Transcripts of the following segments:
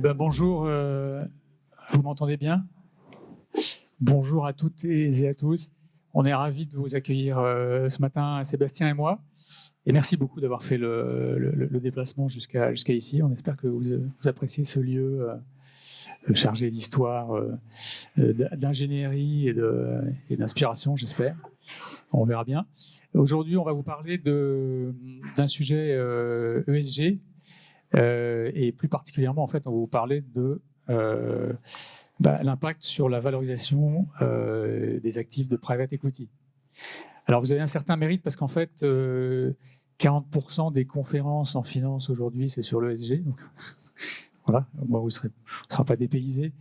Bonjour, vous m'entendez bien? Bonjour à toutes et à tous. On est ravis de vous accueillir ce matin, Sébastien et moi. Et merci beaucoup d'avoir fait le déplacement jusqu'à ici. On espère que vous appréciez ce lieu chargé d'histoire, d'ingénierie et d'inspiration, j'espère. On verra bien. Aujourd'hui, on va vous parler d'un sujet ESG. Et plus particulièrement, en fait, on va vous parler de l'impact sur la valorisation des actifs de private equity. Alors, vous avez un certain mérite parce qu'en fait, 40% des conférences en finance aujourd'hui, c'est sur l'ESG. Donc, voilà, moi, vous ne serez pas dépaysé.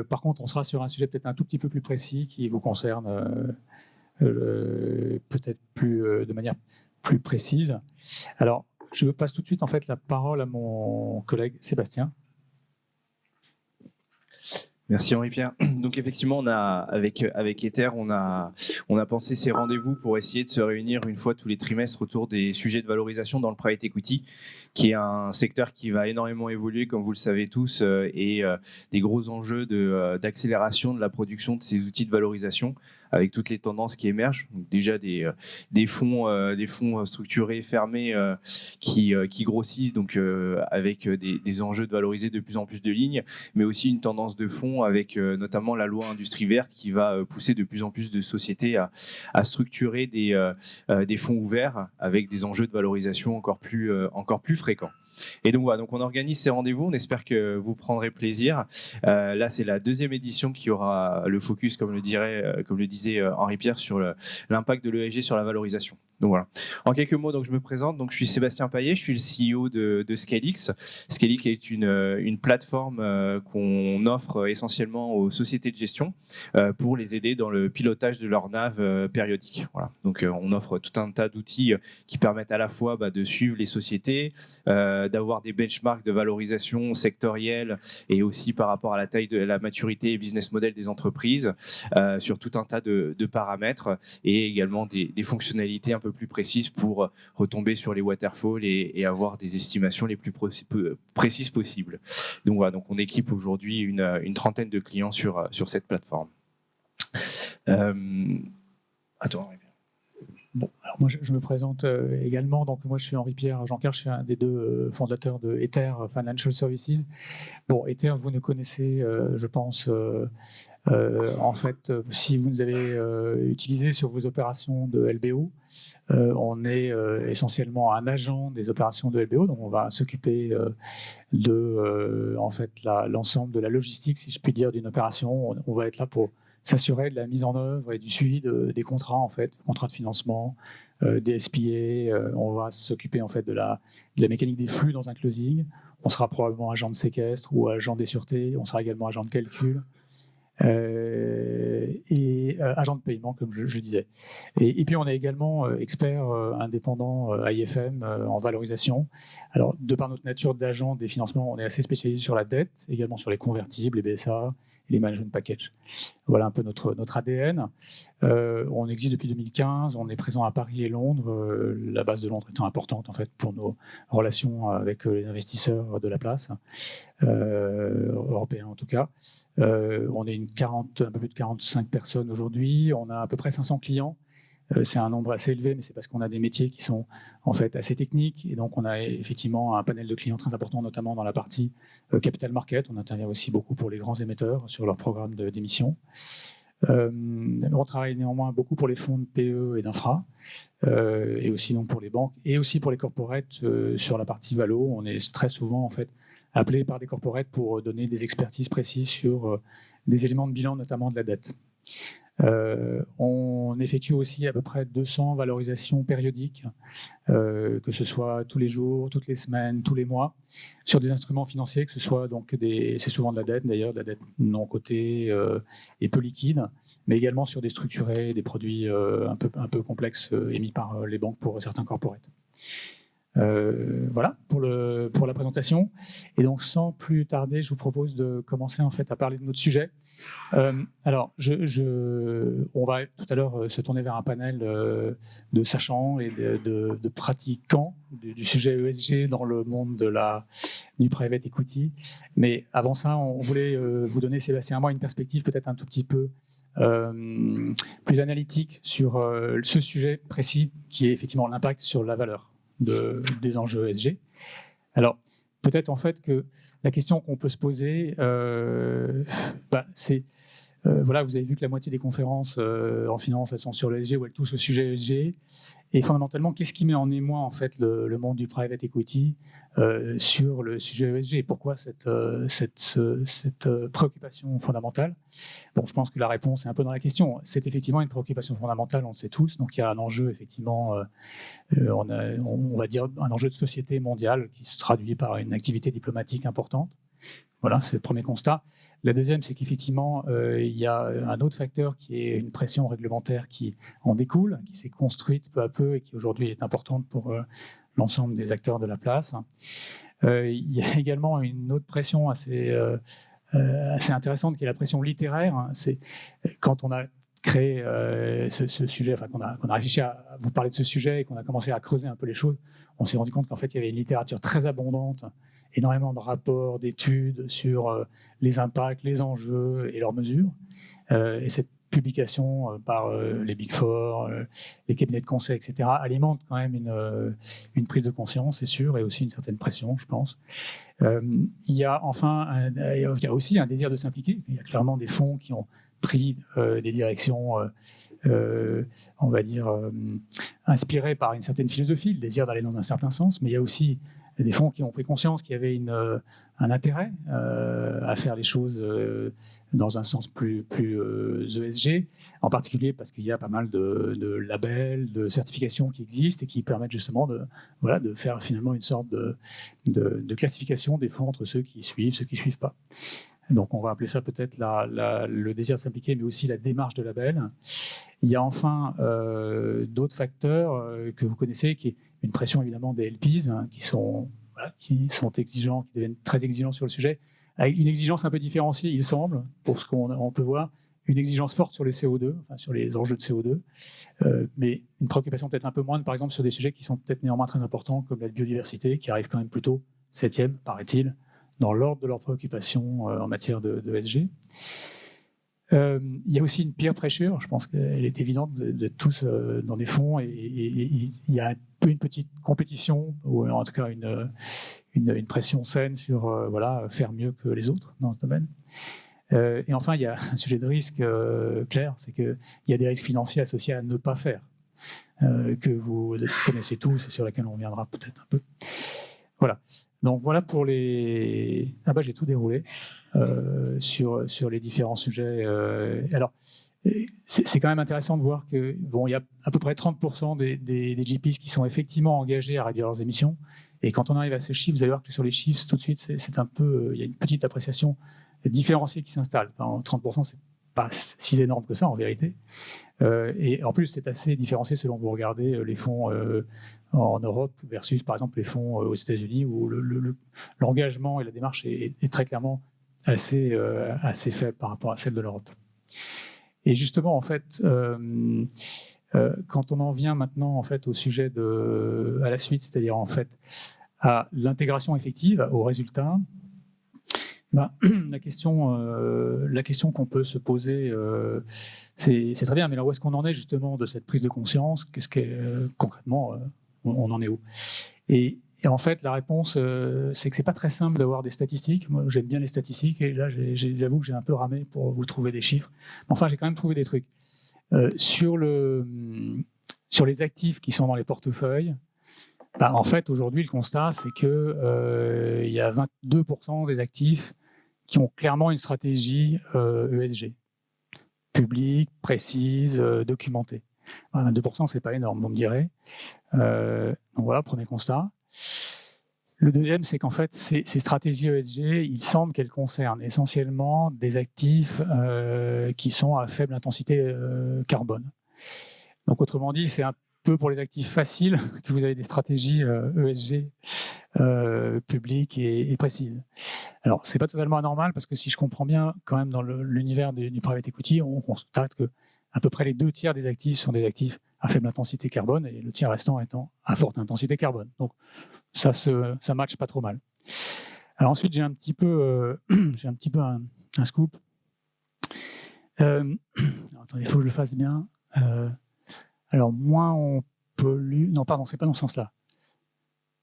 Par contre, on sera sur un sujet peut-être un tout petit peu plus précis qui vous concerne peut-être de manière plus précise. Alors, je passe tout de suite en fait la parole à mon collègue Sébastien. Merci Henri-Pierre. Donc effectivement, avec Ether, on a pensé ces rendez-vous pour essayer de se réunir une fois tous les trimestres autour des sujets de valorisation dans le private equity, qui est un secteur qui va énormément évoluer, comme vous le savez tous, et des gros enjeux d'accélération de la production de ces outils de valorisation, avec toutes les tendances qui émergent. Donc déjà des fonds structurés fermés qui grossissent, donc avec des enjeux de valoriser de plus en plus de lignes, mais aussi une tendance de fonds avec notamment la loi industrie verte qui va pousser de plus en plus de sociétés à structurer des fonds ouverts avec des enjeux de valorisation encore plus fréquents. Et donc voilà, donc on organise ces rendez-vous, on espère que vous prendrez plaisir. Là, c'est la deuxième édition qui aura le focus, comme le disait Henri-Pierre, sur l'impact de l'ESG sur la valorisation. Donc voilà. En quelques mots, donc je me présente. Donc je suis Sébastien Paillet, je suis le CEO de Scalix. Scalix est une plateforme qu'on offre essentiellement aux sociétés de gestion pour les aider dans le pilotage de leur NAV périodique. Voilà. Donc on offre tout un tas d'outils qui permettent à la fois de suivre les sociétés, d'avoir des benchmarks de valorisation sectorielle et aussi par rapport à la taille de la maturité et business model des entreprises sur tout un tas de paramètres et également des fonctionnalités un peu plus précises pour retomber sur les waterfalls et avoir des estimations les plus précises possibles. Donc voilà, donc on équipe aujourd'hui une trentaine de clients sur cette plateforme. Attends. Bon, alors moi je me présente également. Donc moi je suis Henri-Pierre Jeancart, je suis un des deux fondateurs de Ether Financial Services. Bon, Ether, vous nous connaissez, je pense. En fait, si vous nous avez utilisé sur vos opérations de LBO, on est essentiellement un agent des opérations de LBO, donc on va s'occuper en fait l'ensemble de la logistique, si je puis dire, d'une opération. On va être là pour s'assurer de la mise en œuvre et du suivi des contrats, en fait, contrats de financement, des SPA. On va s'occuper en fait de la mécanique des flux dans un closing. On sera probablement agent de séquestre ou agent des sûretés. On sera également agent de calcul. Et agent de paiement, comme je disais. Et puis, on est également expert indépendant IFM en valorisation. Alors, de par notre nature d'agent des financements, on est assez spécialisé sur la dette, également sur les convertibles, les BSA, et les management packages. Voilà un peu notre ADN. On existe depuis 2015, on est présent à Paris et Londres, la base de Londres étant importante en fait pour nos relations avec les investisseurs de la place, européens en tout cas. On est un peu plus de 45 personnes aujourd'hui, on a à peu près 500 clients. C'est un nombre assez élevé, mais c'est parce qu'on a des métiers qui sont en fait assez techniques. Et donc, on a effectivement un panel de clients très important, notamment dans la partie capital market. On intervient aussi beaucoup pour les grands émetteurs sur leur programme d'émission. On travaille néanmoins beaucoup pour les fonds de PE et d'infra, et aussi donc pour les banques, et aussi pour les corporates sur la partie valo. On est très souvent en fait appelé par des corporates pour donner des expertises précises sur des éléments de bilan, notamment de la dette. On effectue aussi à peu près 200 valorisations périodiques, que ce soit tous les jours, toutes les semaines, tous les mois, sur des instruments financiers, que ce soit donc c'est souvent de la dette d'ailleurs, de la dette non cotée et peu liquide, mais également sur des structurés, des produits un peu complexes émis par les banques pour certains corporates. Voilà pour la présentation. Et donc, sans plus tarder, je vous propose de commencer en fait à parler de notre sujet. Alors, on va tout à l'heure se tourner vers un panel de sachants et de pratiquants du sujet ESG dans le monde du private equity. Mais avant ça, on voulait vous donner, Sébastien et moi, une perspective peut-être un tout petit peu plus analytique sur ce sujet précis qui est effectivement l'impact sur la valeur des enjeux ESG. Alors, peut-être en fait que la question qu'on peut se poser, c'est, voilà, vous avez vu que la moitié des conférences en finance, elles sont sur l'ESG ou elles touchent au sujet ESG. Et fondamentalement, qu'est-ce qui met en émoi en fait le monde du private equity sur le sujet ESG et pourquoi cette préoccupation fondamentale? Bon, je pense que la réponse est un peu dans la question. C'est effectivement une préoccupation fondamentale, on le sait tous. Donc il y a un enjeu effectivement, on va dire un enjeu de société mondiale qui se traduit par une activité diplomatique importante. Voilà, c'est le premier constat. La deuxième, c'est qu'effectivement, il y a un autre facteur qui est une pression réglementaire qui en découle, qui s'est construite peu à peu et qui aujourd'hui est importante pour l'ensemble des acteurs de la place. Il y a également une autre pression assez intéressante qui est la pression littéraire. C'est quand on a créé ce sujet, enfin qu'on a réfléchi à vous parler de ce sujet et qu'on a commencé à creuser un peu les choses, on s'est rendu compte qu'en fait, il y avait une littérature très abondante, énormément de rapports, d'études sur les impacts, les enjeux et leurs mesures. Et cette publication par les Big Four, les cabinets de conseil, etc., alimente quand même une prise de conscience, c'est sûr, et aussi une certaine pression, je pense. Il y a enfin il y a aussi un désir de s'impliquer. Il y a clairement des fonds qui ont pris des directions, on va dire, inspirées par une certaine philosophie, le désir d'aller dans un certain sens, mais il y a aussi des fonds qui ont pris conscience qu'il y avait un intérêt à faire les choses dans un sens plus ESG, en particulier parce qu'il y a pas mal de labels, de certifications qui existent et qui permettent justement de faire finalement une sorte de classification des fonds entre ceux qui suivent pas. Donc on va appeler ça peut-être le désir de s'impliquer, mais aussi la démarche de label. Il y a enfin d'autres facteurs que vous connaissez, qui est une pression évidemment des LPs, qui sont exigeants, qui deviennent très exigeants sur le sujet, avec une exigence un peu différenciée, il semble, pour ce qu'on peut voir, une exigence forte sur les CO2, enfin sur les enjeux de CO2, mais une préoccupation peut-être un peu moindre, par exemple, sur des sujets qui sont peut-être néanmoins très importants, comme la biodiversité, qui arrive quand même plutôt 7e, paraît-il, dans l'ordre de leurs préoccupations en matière de ESG. Il y a aussi une peer pressure, je pense qu'elle est évidente, vous êtes tous dans des fonds et il y a un peu une petite compétition, ou en tout cas une pression saine sur faire mieux que les autres dans ce domaine. Et enfin, il y a un sujet de risque clair, c'est qu'il y a des risques financiers associés à ne pas faire, que vous connaissez tous et sur lesquels on reviendra peut-être un peu. Voilà. Donc voilà pour les... Ah bah j'ai tout déroulé sur les différents sujets. Alors, c'est quand même intéressant de voir que il y a à peu près 30% des GPs qui sont effectivement engagés à réduire leurs émissions. Et quand on arrive à ces chiffres, vous allez voir que sur les chiffres, tout de suite, c'est un peu... Il y a une petite appréciation différenciée qui s'installe. Enfin, 30%, c'est pas si énorme que ça en vérité. Et en plus, c'est assez différencié selon que vous regardez les fonds en Europe versus, par exemple, les fonds aux États-Unis où l'engagement et la démarche est très clairement assez faible par rapport à celle de l'Europe. Et justement, en fait, quand on en vient maintenant en fait au sujet à la suite, c'est-à-dire en fait à l'intégration effective, aux résultats. La question qu'on peut se poser, c'est très bien, mais là où est-ce qu'on en est justement de cette prise de conscience? Qu'est-ce que concrètement on en est où? Et en fait, la réponse, c'est que c'est pas très simple d'avoir des statistiques. Moi, j'aime bien les statistiques et là, j'avoue que j'ai un peu ramé pour vous trouver des chiffres. Mais enfin, j'ai quand même trouvé des trucs sur les actifs qui sont dans les portefeuilles. En fait, aujourd'hui, le constat, c'est que il y a 22% des actifs qui ont clairement une stratégie ESG, publique, précise, documentée. 22%, c'est pas énorme, vous me direz. Donc voilà, premier constat. Le deuxième, c'est qu'en fait, ces stratégies ESG, il semble qu'elles concernent essentiellement des actifs qui sont à faible intensité carbone. Donc autrement dit, c'est peu pour les actifs faciles que vous avez des stratégies ESG publiques et précises. Alors, c'est pas totalement anormal parce que si je comprends bien, quand même, dans l'univers du private equity, on constate que à peu près les 2 tiers des actifs sont des actifs à faible intensité carbone et le tiers restant étant à forte intensité carbone. Donc, ça matche pas trop mal. Alors ensuite, j'ai un petit peu un scoop. Attendez, il faut que je le fasse bien. Alors, moins on pollue... Non, pardon, c'est pas dans ce sens-là.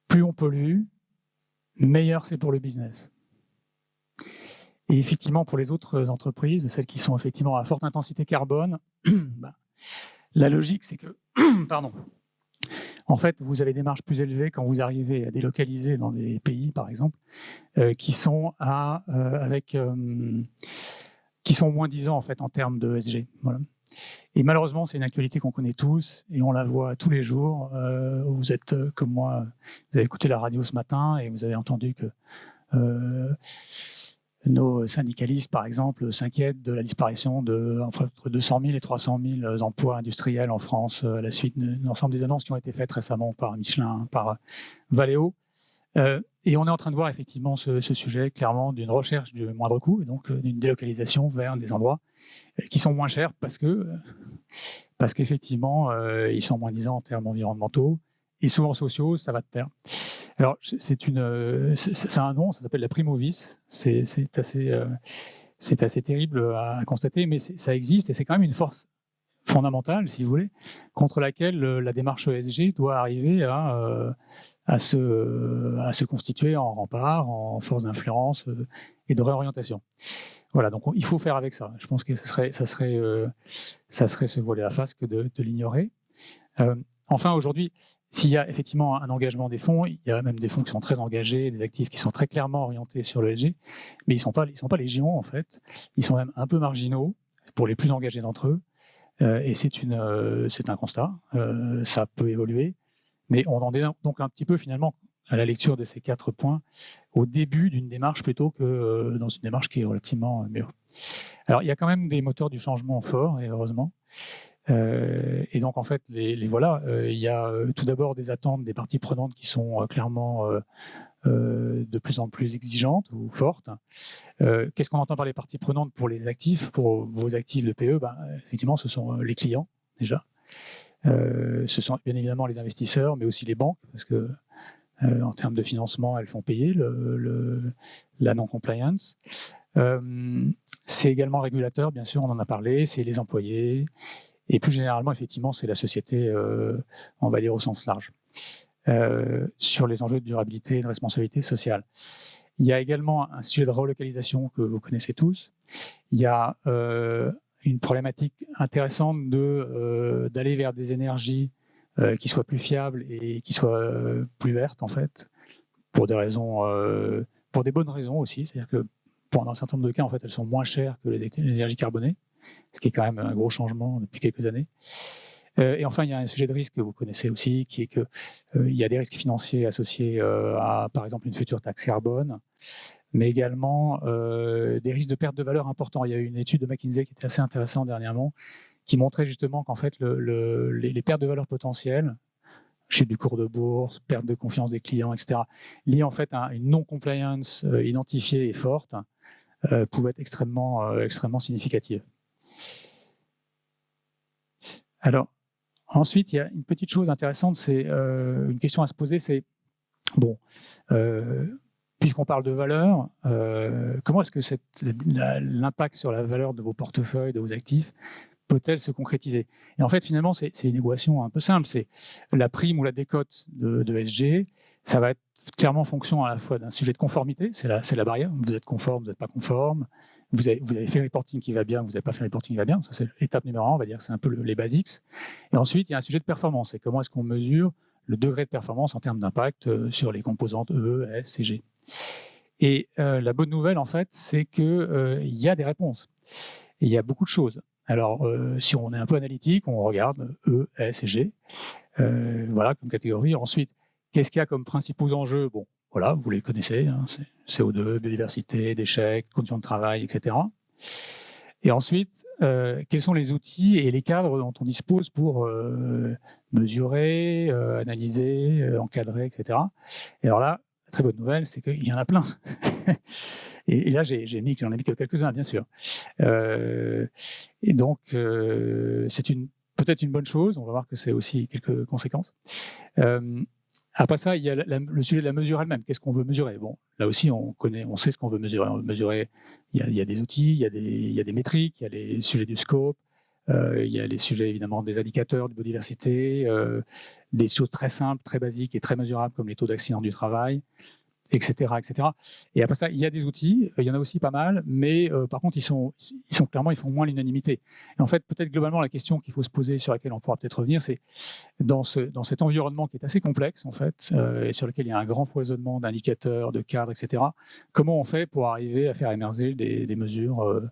Plus on pollue, meilleur c'est pour le business. Et effectivement, pour les autres entreprises, celles qui sont effectivement à forte intensité carbone, la logique, c'est que, pardon, en fait, vous avez des marges plus élevées quand vous arrivez à délocaliser dans des pays, par exemple, qui sont qui sont moins disants en fait en termes de ESG. Voilà. Et malheureusement, c'est une actualité qu'on connaît tous et on la voit tous les jours. Vous êtes comme moi, vous avez écouté la radio ce matin et vous avez entendu que nos syndicalistes, par exemple, s'inquiètent de la disparition entre 200 000 et 300 000 emplois industriels en France à la suite de l'ensemble des annonces qui ont été faites récemment par Michelin, par Valeo. Et on est en train de voir effectivement ce sujet clairement d'une recherche du moindre coût et donc d'une délocalisation vers des endroits qui sont moins chers parce qu'effectivement ils sont moins disants en termes environnementaux et souvent sociaux, ça va de pair. Alors c'est un nom, ça s'appelle la prime au vice. C'est assez terrible à constater, mais ça existe et c'est quand même une force fondamentale, si vous voulez, contre laquelle la démarche ESG doit arriver à se constituer en rempart, en force d'influence et de réorientation. Voilà, donc il faut faire avec ça. Je pense que ça serait se voiler la face que de l'ignorer. Enfin, aujourd'hui, s'il y a effectivement un engagement des fonds, il y a même des fonds qui sont très engagés, des actifs qui sont très clairement orientés sur l'ESG, mais ils sont pas légion en fait. Ils sont même un peu marginaux pour les plus engagés d'entre eux. Et c'est un constat. Ça peut évoluer. Mais on en est donc un petit peu finalement à la lecture de ces 4 points au début d'une démarche plutôt que dans une démarche qui est relativement mûre. Alors il y a quand même des moteurs du changement forts, et heureusement. Et donc en fait, les voilà. Il y a tout d'abord des attentes des parties prenantes qui sont clairement de plus en plus exigeantes ou fortes. Qu'est-ce qu'on entend par les parties prenantes pour les actifs, pour vos actifs de PE? Effectivement, ce sont les clients déjà. Ce sont bien évidemment les investisseurs, mais aussi les banques, parce que en termes de financement, elles font payer la non-compliance. C'est également le régulateur, bien sûr, on en a parlé, c'est les employés, et plus généralement, effectivement, c'est la société, on va dire au sens large, sur les enjeux de durabilité et de responsabilité sociale. Il y a également un sujet de relocalisation que vous connaissez tous. Il y a une problématique intéressante d'aller vers des énergies qui soient plus fiables et qui soient plus vertes, en fait, pour des raisons, pour des bonnes raisons aussi. C'est-à-dire que dans un certain nombre de cas, en fait, elles sont moins chères que les énergies carbonées, ce qui est quand même un gros changement depuis quelques années. Et enfin, il y a un sujet de risque que vous connaissez aussi, qui est qu'il y a des risques financiers associés à, par exemple, une future taxe carbone, mais également des risques de perte de valeur importants. Il y a eu une étude de McKinsey qui était assez intéressante dernièrement, qui montrait justement qu'en fait, les pertes de valeur potentielles, chute du cours de bourse, perte de confiance des clients, etc., liées en fait à une non-compliance identifiée et forte, pouvaient être extrêmement significatives. Alors, ensuite, il y a une petite chose intéressante, c'est une question à se poser, c'est, bon, puisqu'on parle de valeur, comment est-ce que l'impact sur la valeur de vos portefeuilles, de vos actifs, peut-elle se concrétiser? Et en fait, finalement, c'est une équation un peu simple, c'est la prime ou la décote de ESG, ça va être clairement en fonction à la fois d'un sujet de conformité, c'est la barrière, vous êtes conforme, vous n'êtes pas conforme, vous avez fait le reporting qui va bien, vous n'avez pas fait le reporting qui va bien, ça c'est l'étape numéro 1, on va dire, c'est un peu les basics. Et ensuite, il y a un sujet de performance, c'est comment est-ce qu'on mesure le degré de performance en termes d'impact sur les composantes E, S et G. Et la bonne nouvelle, en fait, c'est qu'il y a des réponses. Et il y a beaucoup de choses. Alors, si on est un peu analytique, on regarde E, S et G, voilà, comme catégorie. Ensuite, qu'est-ce qu'il y a comme principaux enjeux? Bon, voilà, vous les connaissez, hein, c'est CO2, biodiversité, déchets, conditions de travail, etc. Et ensuite, quels sont les outils et les cadres dont on dispose pour mesurer, analyser, encadrer, etc. Et alors là, la très bonne nouvelle, c'est qu'il y en a plein. Et là, j'en ai mis que quelques-uns, bien sûr. Et donc, c'est peut-être une bonne chose. On va voir que c'est aussi quelques conséquences. Après ça, il y a le sujet de la mesure elle-même. Qu'est-ce qu'on veut mesurer? Bon, là aussi, on sait ce qu'on veut mesurer. On veut mesurer. Il y a des outils, il y a des métriques, il y a les sujets du scope, il y a les sujets évidemment des indicateurs de biodiversité, des choses très simples, très basiques et très mesurables comme les taux d'accident du travail, etc., etc. Et après ça, il y a des outils, il y en a aussi pas mal, mais par contre, ils font moins l'unanimité. Et en fait, peut-être globalement, la question qu'il faut se poser, sur laquelle on pourra peut-être revenir, c'est dans cet environnement qui est assez complexe, en fait, et sur lequel il y a un grand foisonnement d'indicateurs, de cadres, etc., comment on fait pour arriver à faire émerger des mesures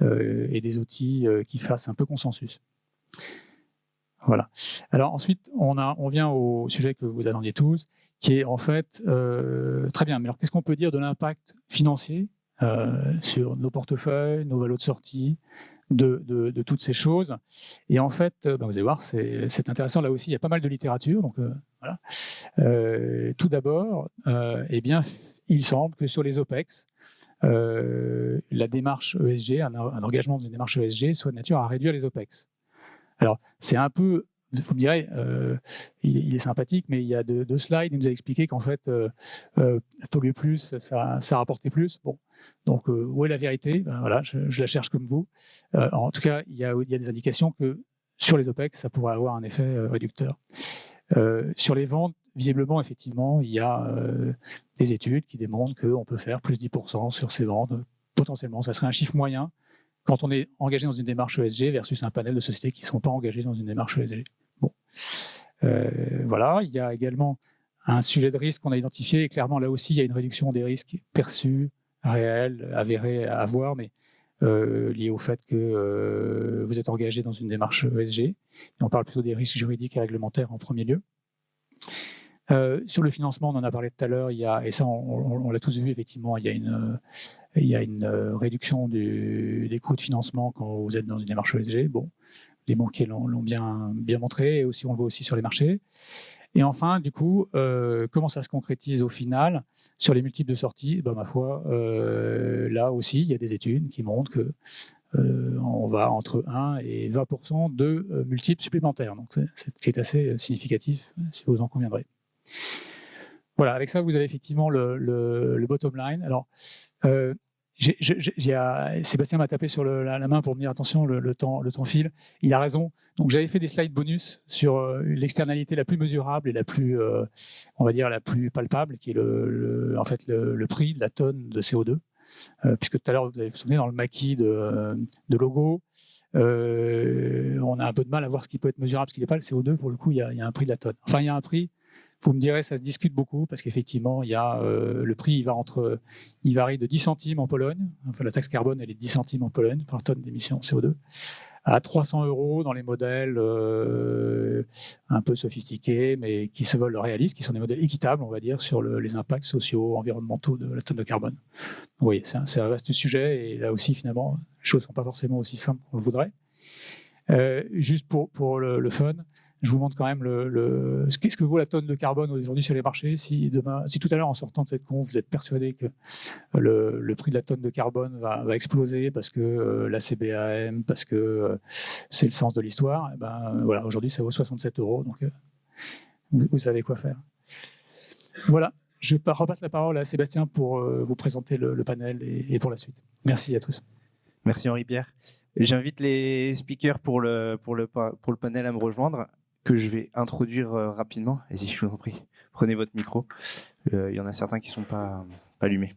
et des outils qui fassent un peu consensus. Voilà. Alors ensuite, on vient au sujet que vous attendiez tous, qui est en fait très bien. Mais alors, qu'est-ce qu'on peut dire de l'impact financier sur nos portefeuilles, nos valos de sortie, de toutes ces choses? Et en fait, vous allez voir, c'est intéressant. Là aussi, il y a pas mal de littérature. Donc voilà. Tout d'abord, eh bien, il semble que sur les OPEX, la démarche ESG, un engagement d'une démarche ESG, soit de nature à réduire les OPEX. Alors, c'est un peu, vous me direz, il est sympathique, mais il y a deux slides, il nous a expliqué qu'en fait, polluer plus, ça rapportait plus. Bon, donc, où est la vérité? Ben, voilà, je la cherche comme vous. En tout cas, il y a des indications que sur les OPEX, ça pourrait avoir un effet réducteur. Sur les ventes, visiblement, effectivement, il y a des études qui démontrent qu'on peut faire plus 10% sur ces ventes. Potentiellement, ça serait un chiffre moyen quand on est engagé dans une démarche ESG versus un panel de sociétés qui ne sont pas engagées dans une démarche ESG. Bon. Voilà, il y a également un sujet de risque qu'on a identifié, et clairement là aussi il y a une réduction des risques perçus, réels, avérés, à voir, mais liés au fait que vous êtes engagé dans une démarche ESG. Et on parle plutôt des risques juridiques et réglementaires en premier lieu. Sur le financement, on en a parlé tout à l'heure, et ça on l'a tous vu, effectivement, il y a une réduction des coûts de financement quand vous êtes dans une démarche ESG. Bon, les banquiers l'ont bien montré, et aussi on le voit aussi sur les marchés. Et enfin, du coup, comment ça se concrétise au final sur les multiples de sortie? Ma foi, là aussi, il y a des études qui montrent que on va entre 1 et 20% de multiples supplémentaires. Donc, c'est assez significatif, si vous en conviendrez. Voilà, avec ça, vous avez effectivement le bottom line. Alors, Sébastien m'a tapé sur la main pour me dire attention, le temps file. Il a raison. Donc, j'avais fait des slides bonus sur l'externalité la plus mesurable et la plus, on va dire, la plus palpable, qui est en fait le prix de la tonne de CO2. Puisque tout à l'heure, vous vous souvenez, dans le maquis de logo, on a un peu de mal à voir ce qui peut être mesurable, ce qui n'est pas le CO2. Pour le coup, il y a un prix de la tonne. Enfin, il y a un prix. Vous me direz, ça se discute beaucoup parce qu'effectivement, il y a le prix, il varie de 10 centimes en Pologne. Enfin, la taxe carbone, elle est de 10 centimes en Pologne par tonne d'émissions CO2, à 300 € dans les modèles un peu sophistiqués, mais qui se veulent réalistes, qui sont des modèles équitables, on va dire, sur les impacts sociaux, environnementaux de la tonne de carbone. Oui, c'est un vaste sujet, et là aussi, finalement, les choses ne sont pas forcément aussi simples qu'on le voudrait. Juste pour le fun, je vous montre quand même ce que vaut la tonne de carbone aujourd'hui sur les marchés. Si tout à l'heure, en sortant de cette conf, vous êtes persuadé que le prix de la tonne de carbone va exploser parce que la CBAM, parce que c'est le sens de l'histoire, voilà, aujourd'hui, ça vaut 67 €. Donc, vous savez quoi faire. Voilà, je repasse la parole à Sébastien pour vous présenter le panel et pour la suite. Merci à tous. Merci Henri-Pierre. J'invite les speakers pour le panel à me rejoindre, que je vais introduire rapidement. Vas-y, je vous en prie, prenez votre micro. Il y en a certains qui ne sont pas allumés.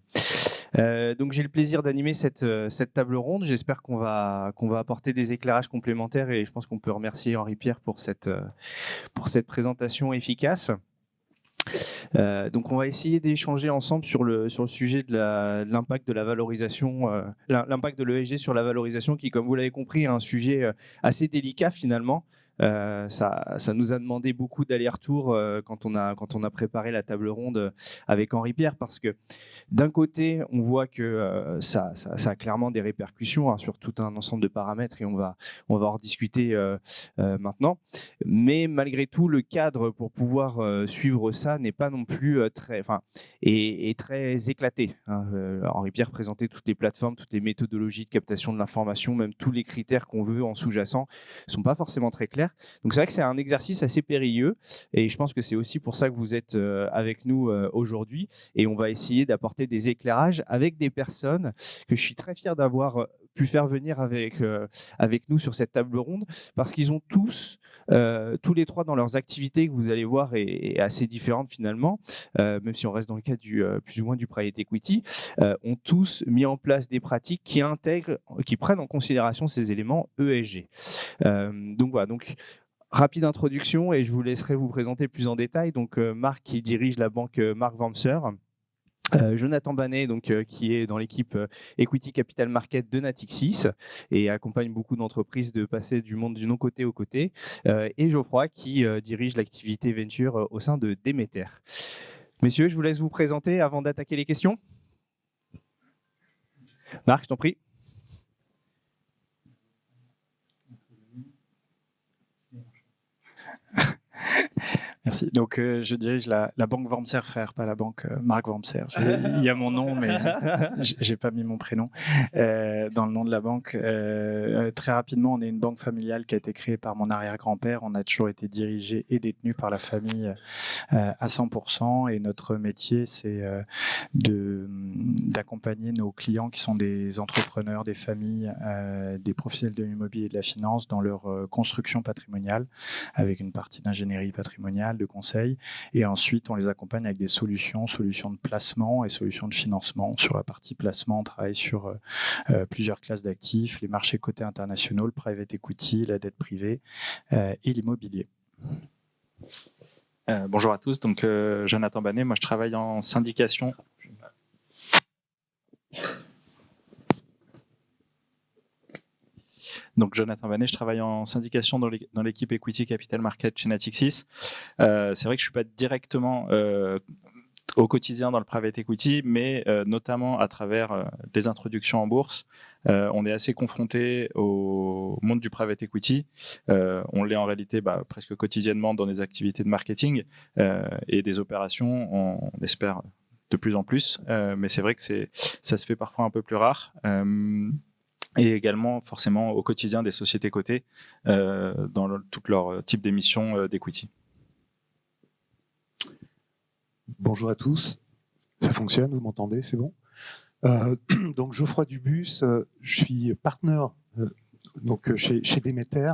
Donc j'ai le plaisir d'animer cette table ronde. J'espère qu'on va apporter des éclairages complémentaires, et je pense qu'on peut remercier Henri-Pierre pour cette présentation efficace. Donc on va essayer d'échanger ensemble sur le sujet de l'impact de la valorisation, l'impact de l'ESG sur la valorisation, qui, comme vous l'avez compris, est un sujet assez délicat finalement, Ça nous a demandé beaucoup d'allers-retours quand on a préparé la table ronde avec Henri Pierre, parce que d'un côté, on voit que ça a clairement des répercussions hein, sur tout un ensemble de paramètres, et on va en rediscuter maintenant. Mais malgré tout, le cadre pour pouvoir suivre ça n'est pas non plus très éclaté. Hein. Henri Pierre présentait toutes les plateformes, toutes les méthodologies de captation de l'information, même tous les critères qu'on veut en sous-jacent ne sont pas forcément très clairs. Donc c'est vrai que c'est un exercice assez périlleux, et je pense que c'est aussi pour ça que vous êtes avec nous aujourd'hui, et on va essayer d'apporter des éclairages avec des personnes que je suis très fier d'avoir pu faire venir avec nous sur cette table ronde, parce qu'ils ont tous les trois dans leurs activités, que vous allez voir est assez différentes finalement, même si on reste dans le cadre plus ou moins du private equity, ont tous mis en place des pratiques qui prennent en considération ces éléments ESG. Donc voilà, rapide introduction, et je vous laisserai vous présenter plus en détail. Donc Marc, qui dirige la banque Mark Wamser. Jonathan Banet, qui est dans l'équipe Equity Capital Market de Natixis et accompagne beaucoup d'entreprises de passer du monde du non-coté au coté, et Geoffroy, qui dirige l'activité venture au sein de Demeter. Messieurs, je vous laisse vous présenter avant d'attaquer les questions. Marc, je t'en prie. Merci. Donc, je dirige la banque Wamser frère, pas la banque Mark Wamser. Il y a mon nom, mais j'ai pas mis mon prénom dans le nom de la banque. Très rapidement, on est une banque familiale qui a été créée par mon arrière-grand-père. On a toujours été dirigé et détenu par la famille à 100%. Et notre métier, c'est d'accompagner nos clients qui sont des entrepreneurs, des familles, des professionnels de l'immobilier et de la finance dans leur construction patrimoniale, avec une partie d'ingénierie patrimoniale, de conseil, et ensuite on les accompagne avec des solutions de placement et solutions de financement. Sur la partie placement, on travaille sur plusieurs classes d'actifs, les marchés cotés internationaux, le private equity, la dette privée et l'immobilier. Bonjour à tous, donc Jonathan Banet, moi je travaille en syndication. Donc Jonathan Banet, je travaille en syndication dans l'équipe Equity Capital Market chez Natixis. C'est vrai que je suis pas directement au quotidien dans le private equity, mais notamment à travers les introductions en bourse, on est assez confronté au monde du private equity. On l'est en réalité presque quotidiennement dans des activités de marketing et des opérations, on espère de plus en plus, mais c'est vrai que ça se fait parfois un peu plus rare. Et également forcément au quotidien des sociétés cotées dans tout leur type d'émissions d'equity. Bonjour à tous, ça fonctionne, vous m'entendez, c'est bon. Donc Geoffroy Dubus, je suis partenaire chez Demeter.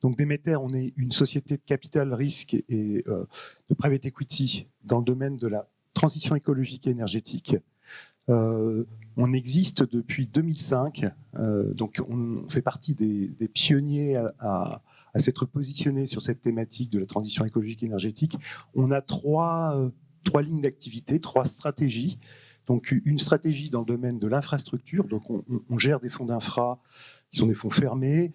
Donc Demeter, on est une société de capital risque et de private equity dans le domaine de la transition écologique et énergétique. On existe depuis 2005, donc on fait partie des pionniers à s'être positionnés sur cette thématique de la transition écologique et énergétique. On a trois lignes d'activité, trois stratégies. Donc une stratégie dans le domaine de l'infrastructure, donc on gère des fonds d'infra qui sont des fonds fermés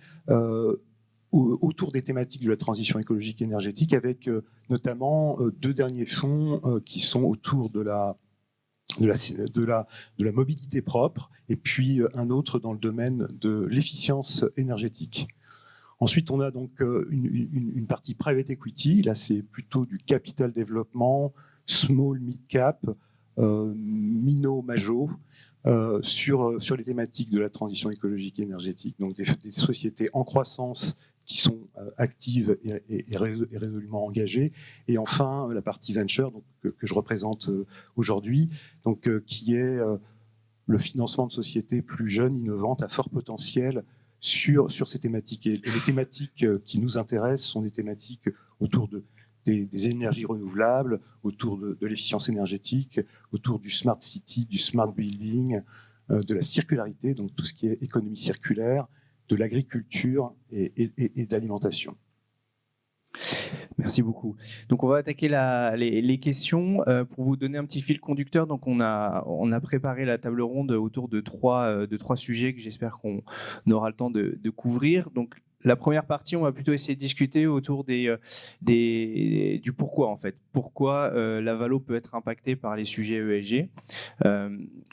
autour des thématiques de la transition écologique et énergétique, avec notamment deux derniers fonds qui sont autour de la mobilité propre, et puis un autre dans le domaine de l'efficience énergétique. Ensuite, on a donc une partie private equity. Là, c'est plutôt du capital développement, small, mid cap, mino, majo, sur les thématiques de la transition écologique et énergétique. Donc des sociétés en croissance qui sont actives et résolument engagées. Et enfin, la partie venture que je représente aujourd'hui, qui est le financement de sociétés plus jeunes, innovantes, à fort potentiel sur ces thématiques. Et les thématiques qui nous intéressent sont des thématiques autour des énergies renouvelables, autour de l'efficience énergétique, autour du smart city, du smart building, de la circularité, donc tout ce qui est économie circulaire, de l'agriculture et de l'alimentation. Merci beaucoup. Donc on va attaquer les questions. Pour vous donner un petit fil conducteur, donc on a préparé la table ronde autour de trois sujets que j'espère qu'on aura le temps de couvrir. Donc la première partie, on va plutôt essayer de discuter autour du pourquoi en fait. Pourquoi la valo peut être impactée par les sujets ESG.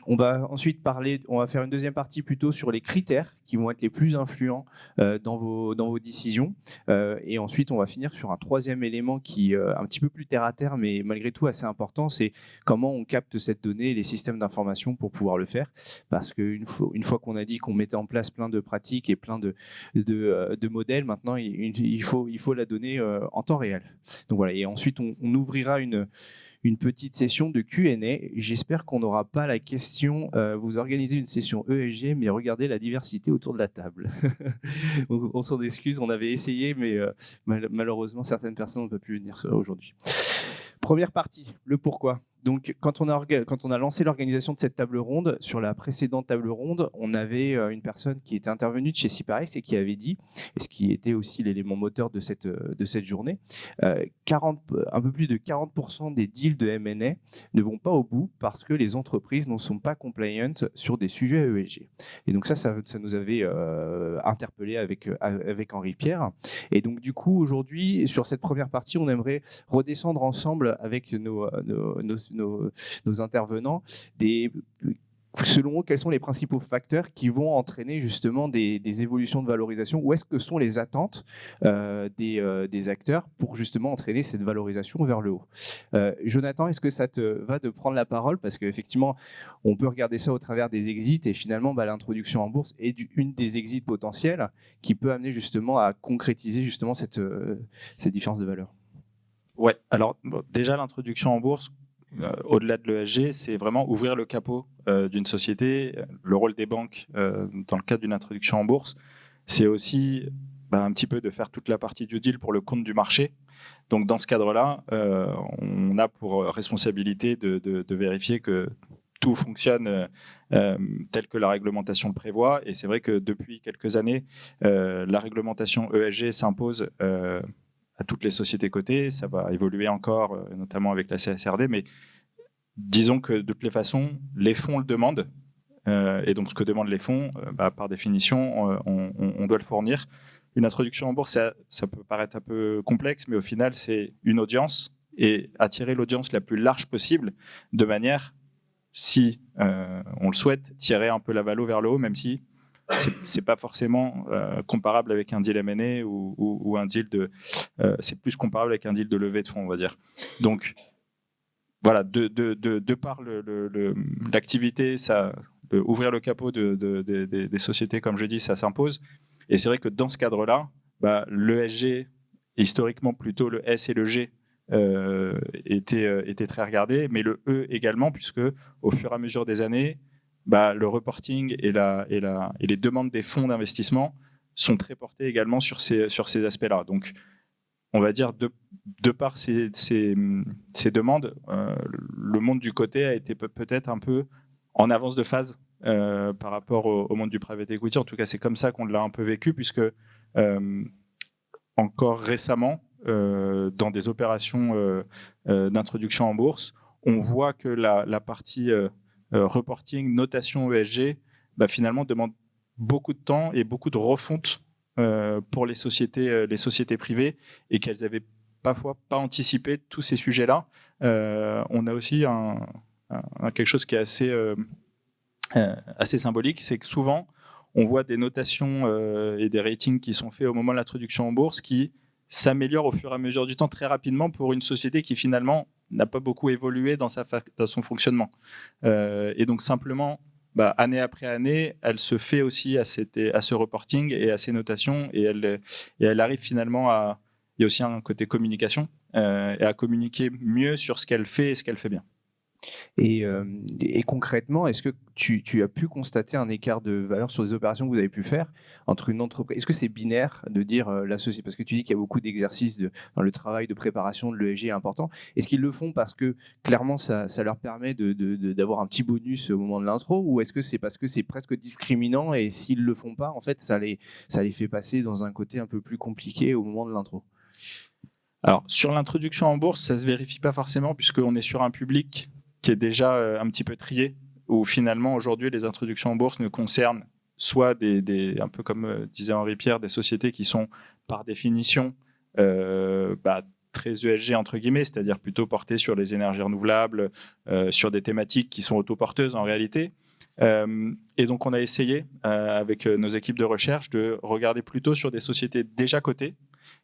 On va ensuite on va faire une deuxième partie plutôt sur les critères qui vont être les plus influents dans vos décisions. Et ensuite, on va finir sur un troisième élément qui est un petit peu plus terre à terre, mais malgré tout assez important, c'est comment on capte cette donnée et les systèmes d'information pour pouvoir le faire. Parce qu'une fois qu'on a dit qu'on mettait en place plein de pratiques et plein de modèles, maintenant il faut la donner en temps réel. Donc voilà. Et ensuite on ouvrira une petite session de Q&A. J'espère qu'on n'aura pas la question vous organisez une session ESG mais regardez la diversité autour de la table. On s'en excuse, on avait essayé mais malheureusement certaines personnes ne peuvent plus venir aujourd'hui. Première partie, le pourquoi. Donc, quand on a lancé l'organisation de cette table ronde, sur la précédente table ronde, on avait une personne qui était intervenue de chez Ciparex et qui avait dit, et ce qui était aussi l'élément moteur de cette journée, un peu plus de 40% des deals de M&A ne vont pas au bout parce que les entreprises ne sont pas compliant sur des sujets ESG. Et donc ça nous avait interpellé avec Henri Pierre. Et donc du coup, aujourd'hui, sur cette première partie, on aimerait redescendre ensemble avec nos intervenants, selon eux, quels sont les principaux facteurs qui vont entraîner justement des évolutions de valorisation? Où est-ce que sont les attentes des acteurs pour justement entraîner cette valorisation vers le haut? Jonathan, est-ce que ça te va de prendre la parole? Parce qu'effectivement, on peut regarder ça au travers des exits et finalement, l'introduction en bourse est une des exits potentiels qui peut amener justement à concrétiser justement cette différence de valeur. Ouais, alors déjà l'introduction en bourse, au-delà de l'ESG, c'est vraiment ouvrir le capot d'une société. Le rôle des banques dans le cadre d'une introduction en bourse, c'est aussi un petit peu de faire toute la partie due deal pour le compte du marché. Donc dans ce cadre-là, on a pour responsabilité de vérifier que tout fonctionne tel que la réglementation le prévoit. Et c'est vrai que depuis quelques années, la réglementation ESG s'impose à toutes les sociétés cotées. Ça va évoluer encore, notamment avec la CSRD, mais disons que de toutes les façons, les fonds le demandent. Et donc, ce que demandent les fonds, par définition, on doit le fournir. Une introduction en bourse, ça peut paraître un peu complexe, mais au final, c'est une audience et attirer l'audience la plus large possible de manière, si on le souhaite, tirer un peu la valo vers le haut, même si c'est pas forcément comparable avec un deal M&A ou un deal c'est plus comparable avec un deal de levée de fonds, on va dire. Donc voilà, de par l'activité, ouvrir le capot des sociétés, comme je dis, ça s'impose. Et c'est vrai que dans ce cadre-là, l'ESG, historiquement plutôt le S et le G, étaient très regardés, mais le E également, puisque au fur et à mesure des années, le reporting et les demandes des fonds d'investissement sont très portées également sur ces aspects-là. Donc, on va dire, de par ces demandes, le monde du coté a été peut-être un peu en avance de phase par rapport au monde du private equity. En tout cas, c'est comme ça qu'on l'a un peu vécu, puisque encore récemment, dans des opérations d'introduction en bourse, on voit que la partie reporting, notation ESG, finalement demande beaucoup de temps et beaucoup de refonte pour les sociétés privées, et qu'elles n'avaient parfois pas anticipé tous ces sujets-là. On a aussi quelque chose qui est assez symbolique, c'est que souvent, on voit des notations et des ratings qui sont faits au moment de l'introduction en bourse qui s'améliorent au fur et à mesure du temps très rapidement pour une société qui finalement n'a pas beaucoup évolué dans son fonctionnement. Et donc simplement, année après année, elle se fait aussi à ce reporting et à ces notations, et elle arrive finalement il y a aussi un côté communication, et à communiquer mieux sur ce qu'elle fait et ce qu'elle fait bien. Et concrètement, est-ce que tu as pu constater un écart de valeur sur les opérations que vous avez pu faire entre une entreprise? Est-ce que c'est binaire de dire la société, parce que tu dis qu'il y a beaucoup d'exercices dans le travail de préparation de l'ESG important. Est-ce qu'ils le font parce que clairement ça leur permet d'avoir un petit bonus au moment de l'intro, ou est-ce que c'est parce que c'est presque discriminant et s'ils le font pas, en fait, ça les fait passer dans un côté un peu plus compliqué au moment de l'intro? Alors, sur l'introduction en bourse, ça ne se vérifie pas forcément, puisqu'on est sur un public qui est déjà un petit peu trié, où finalement aujourd'hui les introductions en bourse ne concernent soit un peu comme disait Henri-Pierre, des sociétés qui sont par définition très ESG entre guillemets, c'est-à-dire plutôt portées sur les énergies renouvelables, sur des thématiques qui sont autoporteuses en réalité. Et donc on a essayé avec nos équipes de recherche de regarder plutôt sur des sociétés déjà cotées,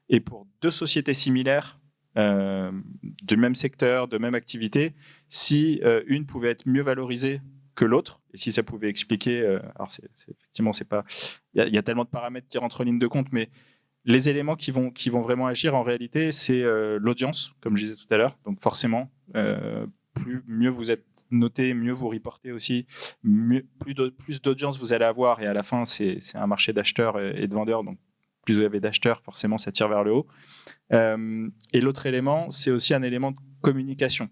et pour deux sociétés similaires du même secteur, de même activité, si une pouvait être mieux valorisée que l'autre, et si ça pouvait expliquer, alors effectivement c'est pas, il y a tellement de paramètres qui rentrent en ligne de compte, mais les éléments qui vont vraiment agir en réalité, c'est l'audience, comme je disais tout à l'heure. Donc forcément, mieux vous êtes noté, mieux vous reportez aussi, plus d'audience vous allez avoir, et à la fin c'est un marché d'acheteurs et de vendeurs, donc plus vous avez d'acheteurs, forcément ça tire vers le haut. Et l'autre élément, c'est aussi un élément de communication.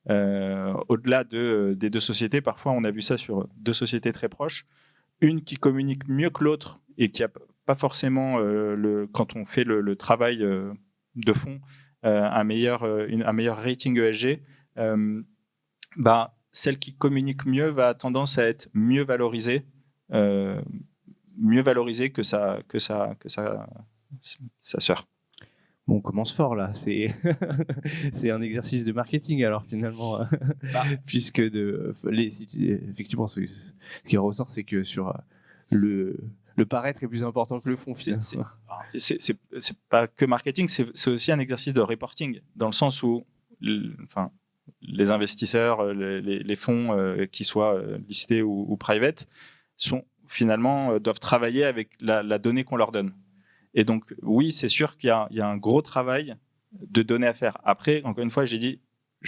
Au-delà des deux sociétés, parfois on a vu ça sur deux sociétés très proches, une qui communique mieux que l'autre et qui a pas forcément, quand on fait le travail de fond, un meilleur rating ESG, celle qui communique mieux va avoir tendance à être mieux valorisée que sa sœur. Bon, on commence fort là, c'est un exercice de marketing alors finalement, puisque effectivement ce qui ressort, c'est que sur le paraître est plus important que le fond. C'est pas que marketing, c'est aussi un exercice de reporting, dans le sens où les investisseurs, les fonds, qui soient listés ou private, doivent travailler avec la donnée qu'on leur donne. Et donc, oui, c'est sûr qu'il y a un gros travail de données à faire. Après, encore une fois, j'ai dit,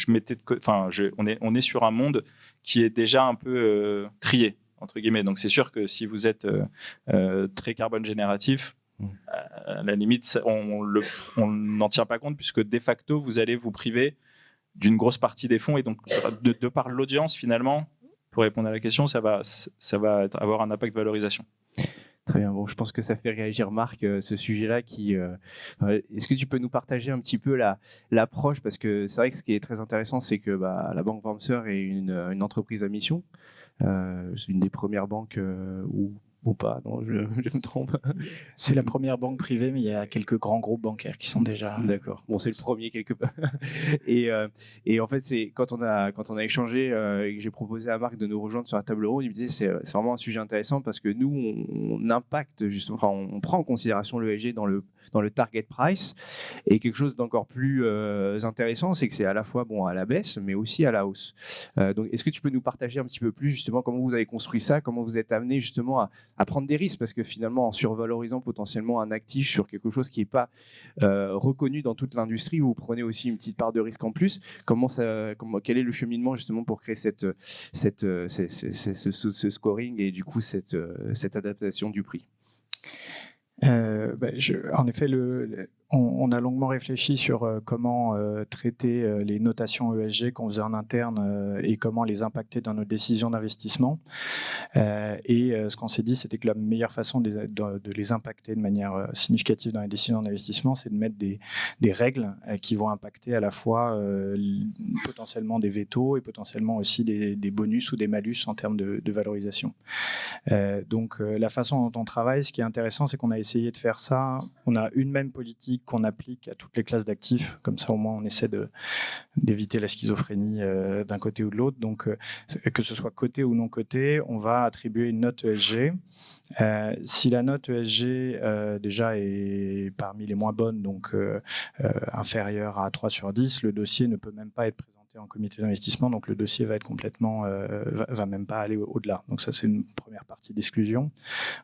on est sur un monde qui est déjà un peu trié, entre guillemets. Donc, c'est sûr que si vous êtes très carbone génératif, à la limite, on n'en tient pas compte, puisque de facto, vous allez vous priver d'une grosse partie des fonds. Et donc, de par l'audience, finalement, pour répondre à la question, ça va avoir un impact de valorisation. Très bien. Bon, je pense que ça fait réagir Marc, ce sujet-là. Est-ce que tu peux nous partager un petit peu l'approche, parce que c'est vrai que ce qui est très intéressant, c'est que la Banque Wormser est une entreprise à mission. C'est une des premières banques ou pas, non, je me trompe. C'est la première banque privée, mais il y a quelques grands groupes bancaires qui sont déjà... D'accord. Bon, c'est le premier quelque part. Et en fait, c'est quand on a échangé et que j'ai proposé à Marc de nous rejoindre sur la table ronde, il me disait c'est vraiment un sujet intéressant, parce que nous, on impacte justement, on prend en considération l'ESG dans le target price. Et quelque chose d'encore plus intéressant, c'est que c'est à la fois à la baisse, mais aussi à la hausse. Donc, est-ce que tu peux nous partager un petit peu plus justement comment vous avez construit ça, comment vous êtes amené justement à prendre des risques, parce que finalement, en survalorisant potentiellement un actif sur quelque chose qui n'est pas reconnu dans toute l'industrie, vous prenez aussi une petite part de risque en plus. Quel est le cheminement justement pour créer ce scoring et du coup cette adaptation du prix? En effet, on a longuement réfléchi sur comment traiter les notations ESG qu'on faisait en interne et comment les impacter dans nos décisions d'investissement. Et ce qu'on s'est dit, c'était que la meilleure façon de les impacter de manière significative dans les décisions d'investissement, c'est de mettre des règles qui vont impacter à la fois potentiellement des vétos et potentiellement aussi des bonus ou des malus en termes de valorisation. Donc la façon dont on travaille, ce qui est intéressant, c'est qu'on a essayé de faire ça. On a une même politique qu'on applique à toutes les classes d'actifs. Comme ça, au moins, on essaie d'éviter la schizophrénie d'un côté ou de l'autre. Donc, que ce soit coté ou non coté, on va attribuer une note ESG. Si la note ESG déjà est parmi les moins bonnes, donc inférieure à 3 sur 10, le dossier ne peut même pas être présenté en comité d'investissement, donc le dossier va être complètement, va même pas aller au-delà. Donc ça, c'est une première partie d'exclusion.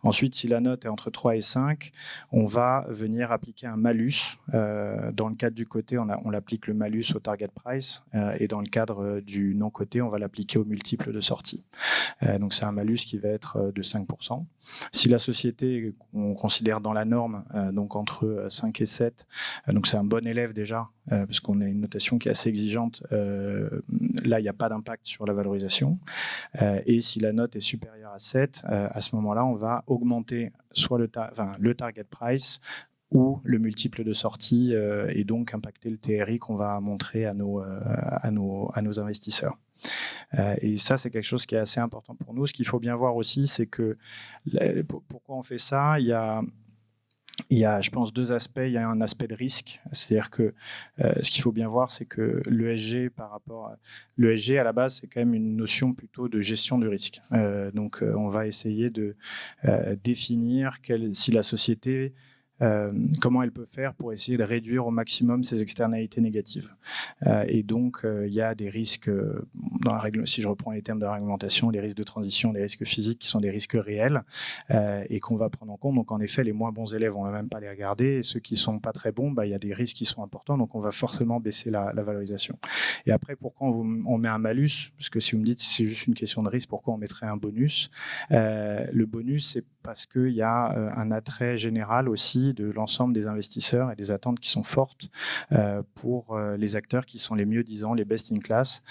Ensuite, si la note est entre 3 et 5, on va venir appliquer un malus. Dans le cadre du coté, on l'applique le malus au target price, et dans le cadre du non coté, on va l'appliquer au multiple de sortie. Donc c'est un malus qui va être de 5%. Si la société, on considère dans la norme, donc entre 5 et 7, donc c'est un bon élève déjà, parce qu'on a une notation qui est assez exigeante, là il n'y a pas d'impact sur la valorisation. Et si la note est supérieure à 7, à ce moment-là, on va augmenter soit le target price ou le multiple de sortie, et donc impacter le TRI qu'on va montrer à nos investisseurs. Et ça, c'est quelque chose qui est assez important pour nous. Ce qu'il faut bien voir aussi, c'est que pourquoi on fait ça, il y a, je pense, deux aspects. Il y a un aspect de risque, c'est-à-dire que ce qu'il faut bien voir, c'est que l'ESG, l'ESG à la base, c'est quand même une notion plutôt de gestion du risque. Donc, on va essayer de définir si la société comment elle peut faire pour essayer de réduire au maximum ses externalités négatives. Et donc, il y a des risques, si je reprends les termes de la réglementation, les risques de transition, les risques physiques qui sont des risques réels et qu'on va prendre en compte. Donc, en effet, les moins bons élèves, on ne va même pas les regarder. Et ceux qui ne sont pas très bons, il y a des risques qui sont importants. Donc, on va forcément baisser la valorisation. Et après, pourquoi on met un malus? Parce que si vous me dites si c'est juste une question de risque, pourquoi on mettrait un bonus? Le bonus, c'est parce qu'il y a un attrait général aussi de l'ensemble des investisseurs et des attentes qui sont fortes pour les acteurs qui sont les mieux disants, les best in class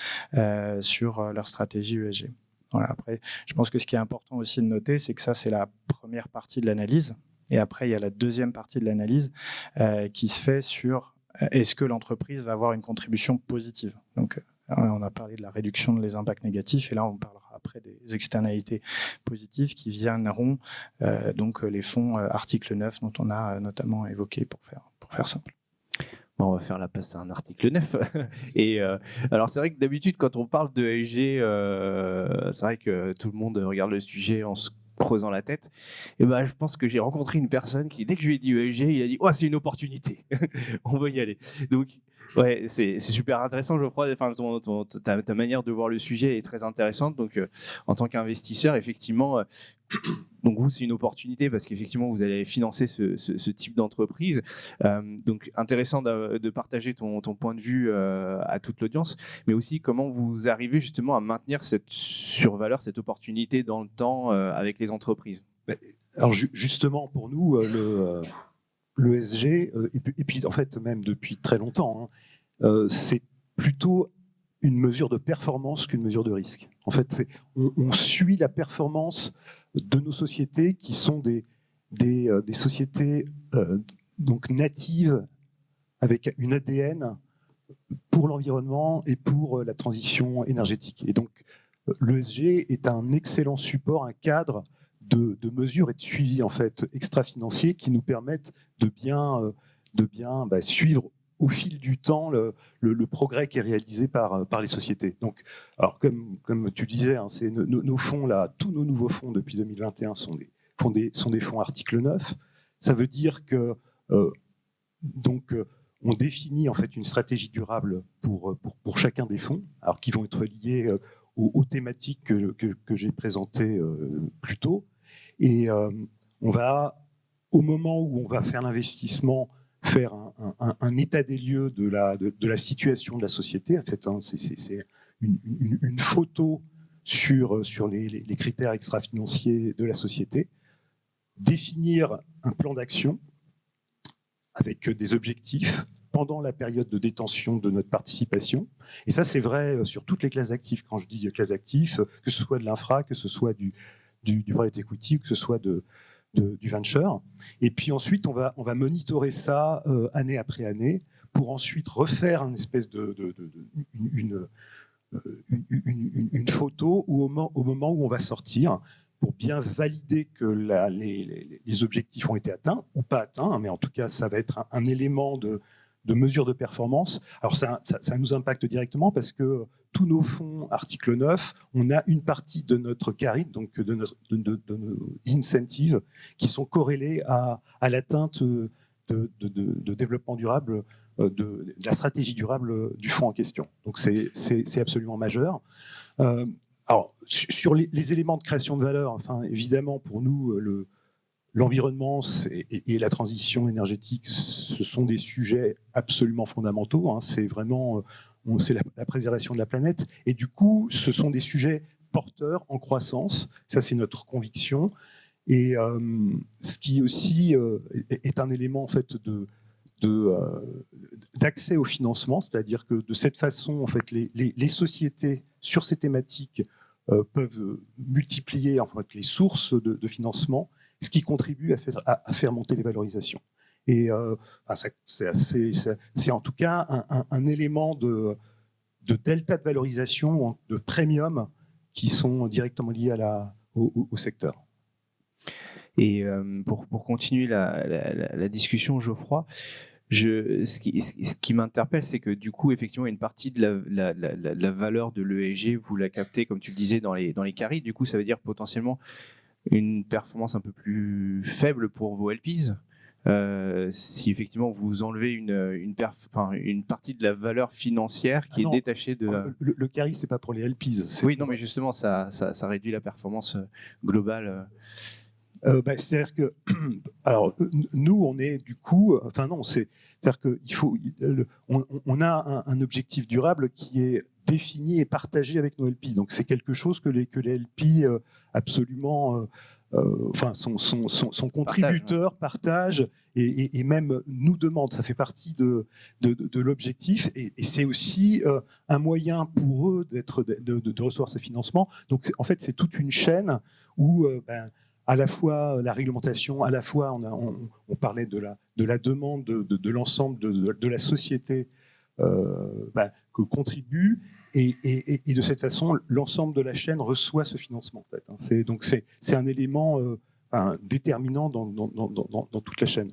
sur leur stratégie ESG. Voilà, après, je pense que ce qui est important aussi de noter, c'est que ça, c'est la première partie de l'analyse. Et après, il y a la deuxième partie de l'analyse qui se fait sur est-ce que l'entreprise va avoir une contribution positive. Donc, on a parlé de la réduction des impacts négatifs et là, on parlera après des externalités positives qui viendront donc les fonds article 9 dont on a notamment évoqué pour faire simple. On va faire la passe à un article 9. Et alors, c'est vrai que d'habitude, quand on parle de ESG, c'est vrai que tout le monde regarde le sujet en se creusant la tête. Et je pense que j'ai rencontré une personne qui, dès que je lui ai dit ESG, il a dit « Oh, c'est une opportunité. On va y aller. » Donc, ouais, c'est super intéressant, je crois. Enfin, ta manière de voir le sujet est très intéressante. Donc, en tant qu'investisseur, effectivement, donc vous, c'est une opportunité parce qu'effectivement, vous allez financer ce type d'entreprise. Donc, intéressant de partager ton point de vue à toute l'audience, mais aussi comment vous arrivez justement à maintenir cette survaleur, cette opportunité dans le temps avec les entreprises. Alors, justement, pour nous, l'ESG, et puis en fait, même depuis très longtemps, c'est plutôt une mesure de performance qu'une mesure de risque. En fait, on suit la performance de nos sociétés qui sont des sociétés donc natives avec une ADN pour l'environnement et pour la transition énergétique. Et donc, l'ESG est un excellent support, un cadre de mesures et de suivi en fait extra-financiers qui nous permettent de bien suivre au fil du temps le progrès qui est réalisé par les sociétés. Donc, alors comme tu disais, c'est nos fonds là, tous nos nouveaux fonds depuis 2021 sont des fonds article 9. Ça veut dire que on définit en fait une stratégie durable pour chacun des fonds, alors qui vont être liés aux thématiques que j'ai présentées plus tôt. Et on va, au moment où on va faire l'investissement, faire un état des lieux de la situation de la société. En fait, c'est une photo sur les critères extra-financiers de la société, définir un plan d'action avec des objectifs pendant la période de détention de notre participation. Et ça, c'est vrai sur toutes les classes d'actifs. Quand je dis classes d'actifs, que ce soit de l'infra, que ce soit du private equity, que ce soit du venture. Et puis ensuite, on va monitorer ça année après année pour ensuite refaire une espèce une photo au moment où on va sortir pour bien valider que les objectifs ont été atteints ou pas atteints, mais en tout cas, ça va être un élément de mesure de performance. Alors ça nous impacte directement parce que tous nos fonds article 9, on a une partie de notre carry, donc de nos incentives, qui sont corrélés à l'atteinte de développement durable, de la stratégie durable du fonds en question. Donc c'est absolument majeur. Alors, sur les éléments de création de valeur, enfin, évidemment, pour nous, l'environnement et la transition énergétique, ce sont des sujets absolument fondamentaux. C'est vraiment c'est la préservation de la planète. Et du coup, ce sont des sujets porteurs en croissance. Ça, c'est notre conviction. Et ce qui aussi est un élément en fait d'accès au financement, c'est-à-dire que de cette façon, en fait, les sociétés sur ces thématiques peuvent multiplier en fait, les sources de financement, ce qui contribue à faire monter les valorisations. Et c'est en tout cas un élément de delta de valorisation, de premium qui sont directement liés au secteur. Et pour continuer la discussion, Geoffroy, ce qui m'interpelle, c'est que du coup, effectivement, une partie de la valeur de l'ESG, vous la captez, comme tu le disais, dans les carrés. Du coup, ça veut dire potentiellement une performance un peu plus faible pour vos LPs. Si effectivement vous enlevez une partie de la valeur financière qui est détachée de... Le carry, c'est pas pour les LPs. Oui, non, mais justement, ça réduit la performance globale. C'est-à-dire que, alors, nous, on est du coup, c'est-à-dire qu'il faut, on a un objectif durable qui est défini et partagé avec nos LP. Donc, c'est quelque chose que les LP absolument, son contributeur partage et même nous demande. Ça fait partie de l'objectif et c'est aussi un moyen pour eux de recevoir ce financement. Donc, en fait, c'est toute une chaîne où à la fois la réglementation, à la fois on parlait de la demande de l'ensemble de la société que contribue et de cette façon l'ensemble de la chaîne reçoit ce financement. En fait. Donc c'est un élément déterminant dans toute la chaîne.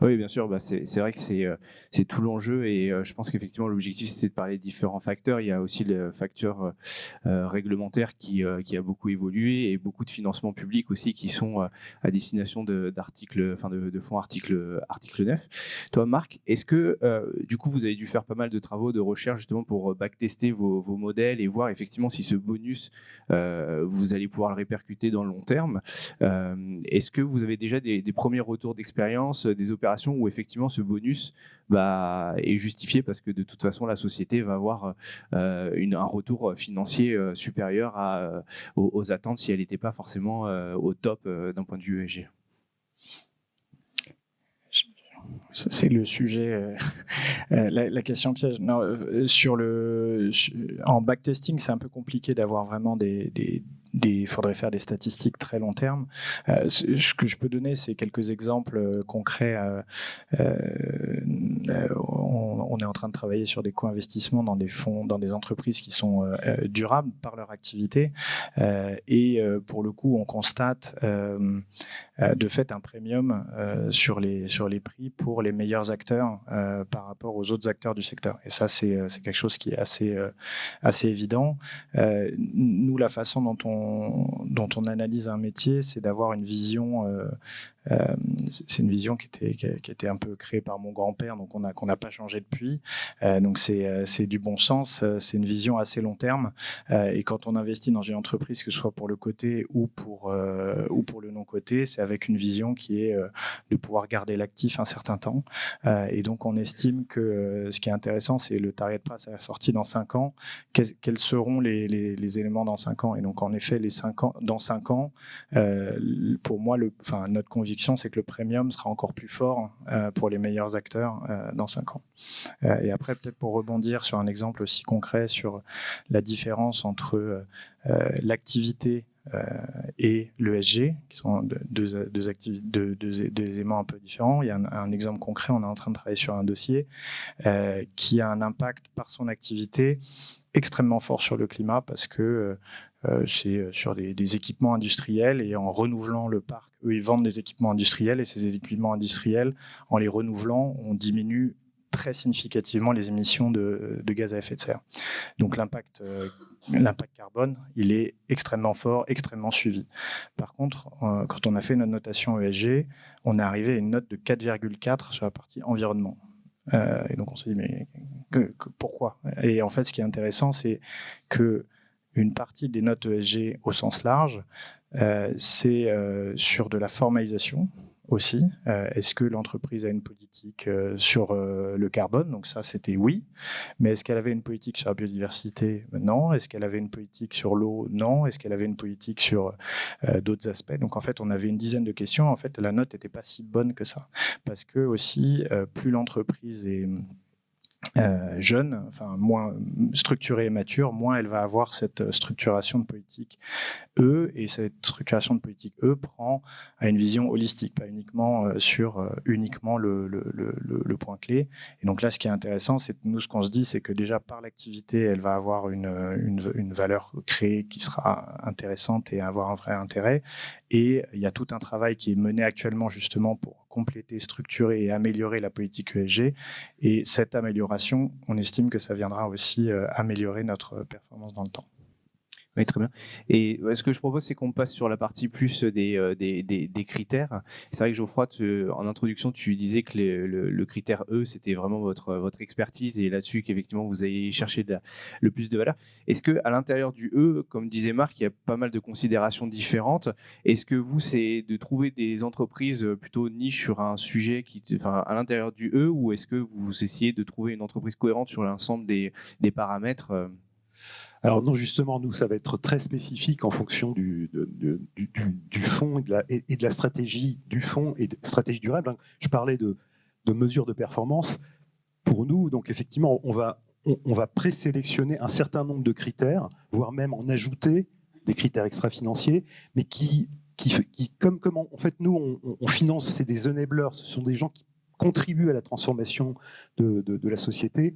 Oui, bien sûr, c'est vrai que c'est tout l'enjeu et je pense qu'effectivement l'objectif c'était de parler de différents facteurs. Il y a aussi le facteur réglementaire qui a beaucoup évolué et beaucoup de financements publics aussi qui sont à destination de fonds article 9. Toi, Marc, est-ce que du coup vous avez dû faire pas mal de travaux de recherche justement pour backtester vos modèles et voir effectivement si ce bonus vous allez pouvoir le répercuter dans le long terme. Est-ce que vous avez déjà des premiers retours d'expérience, des opérations où effectivement ce bonus est justifié parce que de toute façon la société va avoir un retour financier supérieur aux attentes si elle n'était pas forcément au top d'un point de vue ESG? C'est le sujet, la question piège. Non, en backtesting, c'est un peu compliqué d'avoir vraiment faudrait faire des statistiques très long terme. Ce que je peux donner, c'est quelques exemples concrets. On est en train de travailler sur des co-investissements dans des fonds, dans des entreprises qui sont durables par leur activité. Et pour le coup, on constate de fait un premium sur les prix pour les meilleurs acteurs par rapport aux autres acteurs du secteur. Et ça, c'est quelque chose qui est assez évident. Nous, la façon dont on analyse un métier, c'est d'avoir une vision. C'est une vision qui était un peu créée par mon grand-père, donc qu'on n'a pas changé depuis. Donc c'est du bon sens. C'est une vision assez long terme. Et quand on investit dans une entreprise, que ce soit pour le côté ou pour le non-côté, c'est avec une vision qui est de pouvoir garder l'actif un certain temps. Et donc on estime que ce qui est intéressant, c'est le target price à la sortie dans 5 ans. Quels seront les éléments dans 5 ans? Et donc en effet, dans 5 ans, pour moi, notre conviction, c'est que le premium sera encore plus fort pour les meilleurs acteurs dans 5 ans. Et après, peut-être pour rebondir sur un exemple aussi concret sur la différence entre l'activité et l'ESG, qui sont deux éléments un peu différents. Il y a un exemple concret, on est en train de travailler sur un dossier qui a un impact par son activité extrêmement fort sur le climat parce que c'est sur des équipements industriels et en renouvelant le parc, eux ils vendent des équipements industriels et ces équipements industriels, en les renouvelant, on diminue très significativement les émissions de gaz à effet de serre. Donc l'impact carbone, il est extrêmement fort, extrêmement suivi. Par contre, quand on a fait notre notation ESG, on est arrivé à une note de 4,4 sur la partie environnement. Et donc on s'est dit mais pourquoi? Et en fait ce qui est intéressant, c'est que une partie des notes ESG au sens large, c'est sur de la formalisation aussi. Est-ce que l'entreprise a une politique sur le carbone? Donc ça, c'était oui. Mais est-ce qu'elle avait une politique sur la biodiversité? Non. Est-ce qu'elle avait une politique sur l'eau? Non. Est-ce qu'elle avait une politique sur d'autres aspects? Donc en fait, on avait une dizaine de questions. En fait, la note n'était pas si bonne que ça. Parce que aussi, plus l'entreprise jeune, enfin moins structurée et mature, moins elle va avoir cette structuration de politique E, et cette structuration de politique E prend à une vision holistique, pas uniquement sur uniquement le point clé. Et donc là, ce qui est intéressant, c'est que nous, ce qu'on se dit, c'est que déjà par l'activité, elle va avoir une valeur créée qui sera intéressante et avoir un vrai intérêt. Et il y a tout un travail qui est mené actuellement justement pour compléter, structurer et améliorer la politique ESG. Et cette amélioration, on estime que ça viendra aussi améliorer notre performance dans le temps. Oui, très bien. Et ce que je propose, c'est qu'on passe sur la partie plus des critères. C'est vrai que Geoffroy, en introduction, tu disais que le critère E, c'était vraiment votre expertise et là-dessus qu'effectivement vous allez chercher le plus de valeur. Est-ce qu'à l'intérieur du E, comme disait Marc, il y a pas mal de considérations différentes. Est-ce que vous, c'est de trouver des entreprises plutôt niches sur un sujet à l'intérieur du E, ou est-ce que vous essayez de trouver une entreprise cohérente sur l'ensemble des paramètres Alors non, justement, nous, ça va être très spécifique en fonction du fonds et de la stratégie du fonds et de stratégie durable. Je parlais de mesures de performance. Pour nous, donc effectivement, on va présélectionner un certain nombre de critères, voire même en ajouter des critères extra-financiers, mais qui comme en fait, nous, on finance, c'est des enablers, ce sont des gens qui contribuent à la transformation de la société.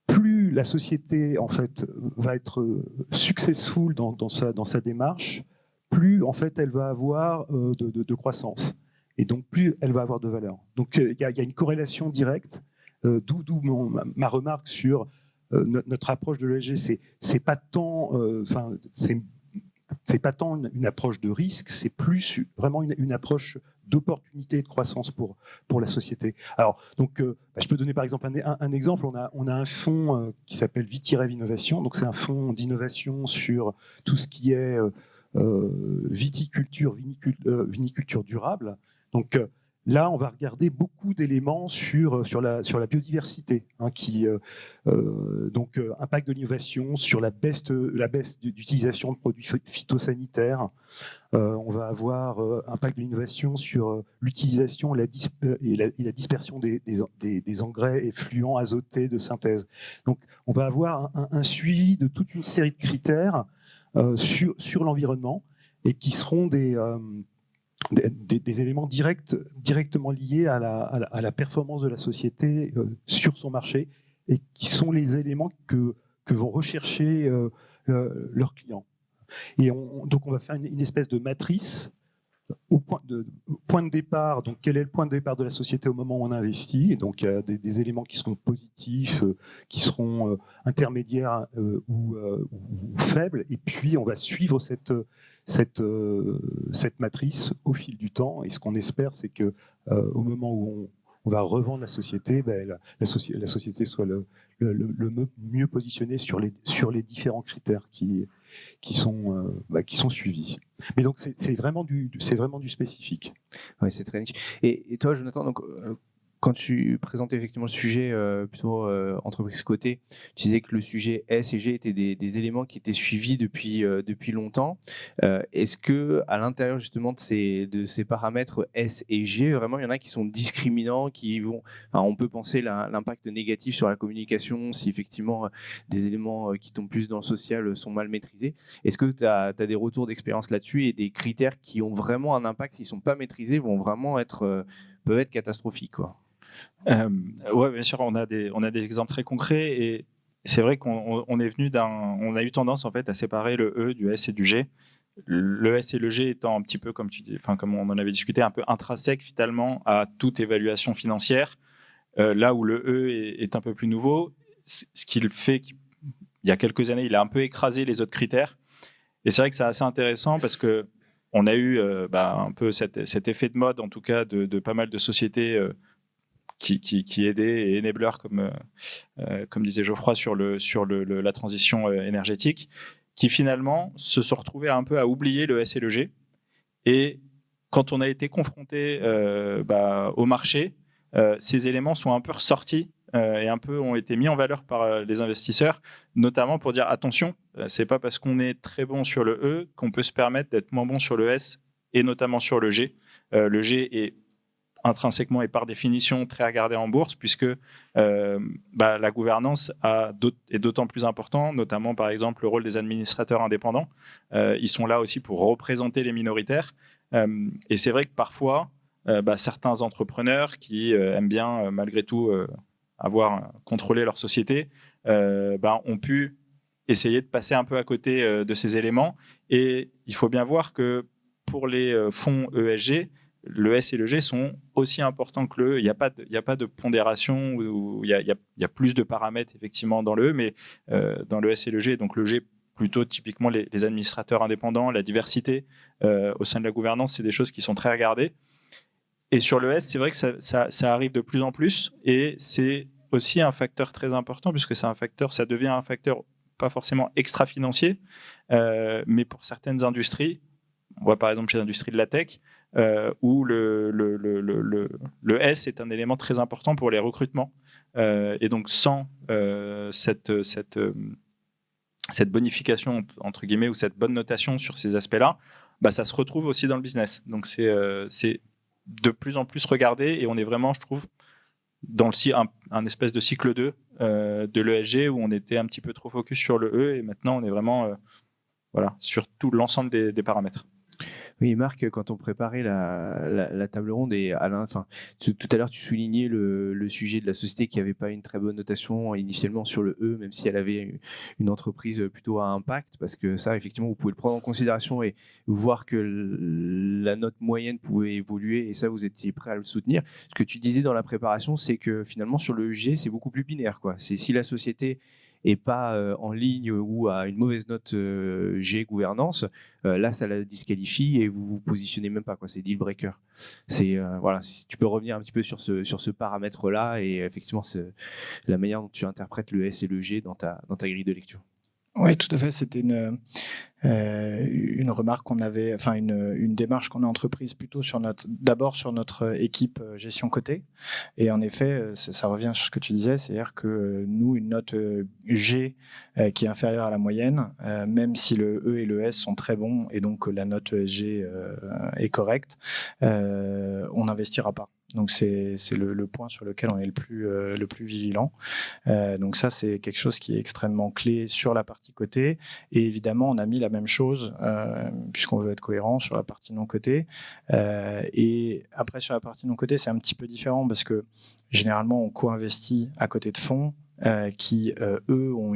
Plus la société en fait va être successful dans sa démarche, plus en fait elle va avoir de croissance, et donc plus elle va avoir de valeur. Donc il y a une corrélation directe, d'où ma remarque sur notre approche de l'ESG. C'est pas tant, c'est pas tant une approche de risque, c'est plus vraiment une approche d'opportunité et de croissance pour la société. Alors, donc, je peux donner par exemple un exemple. On a un fonds qui s'appelle V-Rev Innovation. Donc, c'est un fonds d'innovation sur tout ce qui est viticulture, viniculture durable. Donc, là, on va regarder beaucoup d'éléments sur la biodiversité, donc impact de l'innovation sur la baisse d'utilisation de produits phytosanitaires. On va avoir impact de l'innovation sur l'utilisation et la dispersion des engrais effluents azotés de synthèse. Donc, on va avoir un suivi de toute une série de critères sur l'environnement, et qui seront des éléments directement liés à la performance de la société sur son marché, et qui sont les éléments que vont rechercher leurs clients. Et donc on va faire une espèce de matrice au point de départ. Donc quel est le point de départ de la société au moment où on investit? Et donc il y a des éléments qui seront positifs, qui seront intermédiaires ou faibles, et puis on va suivre cette matrice au fil du temps. Et ce qu'on espère, c'est que au moment où on va revendre la société, la société soit le mieux positionnée sur les différents critères qui sont suivis. Mais donc c'est vraiment du spécifique. Oui, c'est très niche. Et toi, Jonathan, donc quand tu présentais effectivement le sujet plutôt entreprise cotée, tu disais que le sujet S et G étaient des éléments qui étaient suivis depuis longtemps. Est-ce que à l'intérieur justement de ces paramètres S et G, vraiment il y en a qui sont discriminants, on peut penser l'impact négatif sur la communication si effectivement des éléments qui tombent plus dans le social sont mal maîtrisés. Est-ce que tu as des retours d'expérience là-dessus, et des critères qui ont vraiment un impact, s'ils sont pas maîtrisés, vont vraiment peuvent être catastrophiques, quoi? Ouais, bien sûr, on a des exemples très concrets, et c'est vrai qu'on est venu on a eu tendance en fait à séparer le E du S et du G. Le S et le G étant un petit peu, comme tu dis, comme on en avait discuté, un peu intrinsèque finalement à toute évaluation financière, là où le E est un peu plus nouveau, ce qu'il fait, il y a quelques années, il a un peu écrasé les autres critères. Et c'est vrai que c'est assez intéressant parce que on a eu un peu cet effet de mode, en tout cas, de pas mal de sociétés qui aidaient, et enabler, comme disait Geoffroy, sur la transition énergétique, qui finalement se sont retrouvés un peu à oublier le S et le G. Et quand on a été confronté au marché, ces éléments sont un peu ressortis et un peu ont été mis en valeur par les investisseurs, notamment pour dire attention, c'est pas parce qu'on est très bon sur le E qu'on peut se permettre d'être moins bon sur le S, et notamment sur le G. Le G est intrinsèquement et par définition très regardé en bourse, puisque la gouvernance est d'autant plus important, notamment par exemple le rôle des administrateurs indépendants. Ils sont là aussi pour représenter les minoritaires. Et c'est vrai que parfois, certains entrepreneurs qui aiment bien malgré tout avoir contrôlé leur société ont pu essayer de passer un peu à côté de ces éléments. Et il faut bien voir que pour les fonds ESG, le S et le G sont aussi importants que le E. Il n'y a pas de pondération, où il y a plus de paramètres effectivement dans le E, mais dans le S et le G, donc le G plutôt typiquement les administrateurs indépendants, la diversité au sein de la gouvernance, c'est des choses qui sont très regardées. Et sur le S, c'est vrai que ça arrive de plus en plus, et c'est aussi un facteur très important, puisque ça devient un facteur pas forcément extra-financier, mais pour certaines industries, on voit par exemple chez l'industrie de la tech, où le S est un élément très important pour les recrutements. Et donc sans cette bonification, entre guillemets, ou cette bonne notation sur ces aspects-là, ça se retrouve aussi dans le business. Donc c'est de plus en plus regardé, et on est vraiment, je trouve, dans un espèce de cycle 2 de l'ESG, où on était un petit peu trop focus sur le E, et maintenant on est vraiment sur tout l'ensemble des paramètres. Oui, Marc, quand on préparait la table ronde, et Alain, tout à l'heure tu soulignais le sujet de la société qui n'avait pas une très bonne notation initialement sur le E, même si elle avait une entreprise plutôt à impact, parce que ça, effectivement, vous pouvez le prendre en considération et voir que la note moyenne pouvait évoluer, et ça, vous étiez prêt à le soutenir. Ce que tu disais dans la préparation, c'est que finalement sur le G, c'est beaucoup plus binaire, quoi. C'est si la société et pas en ligne ou à une mauvaise note G gouvernance, là ça la disqualifie et vous vous positionnez même pas, quoi. C'est deal breaker. C'est si tu peux revenir un petit peu sur ce paramètre là, et effectivement c'est la manière dont tu interprètes le S et le G dans ta grille de lecture. Oui, tout à fait. C'était une remarque qu'on avait, enfin une démarche qu'on a entreprise plutôt d'abord sur notre équipe gestion cotée. Et en effet, ça revient sur ce que tu disais, c'est-à-dire que nous, une note G qui est inférieure à la moyenne, même si le E et le S sont très bons et donc la note G est correcte, on n'investira pas. Donc c'est le point sur lequel on est le plus vigilant. Donc ça, c'est quelque chose qui est extrêmement clé sur la partie cotée. Et évidemment, on a mis la même chose, puisqu'on veut être cohérent, sur la partie non cotée. Et après, sur la partie non cotée, c'est un petit peu différent, parce que généralement, on co-investit à côté de fonds qui, eux, ont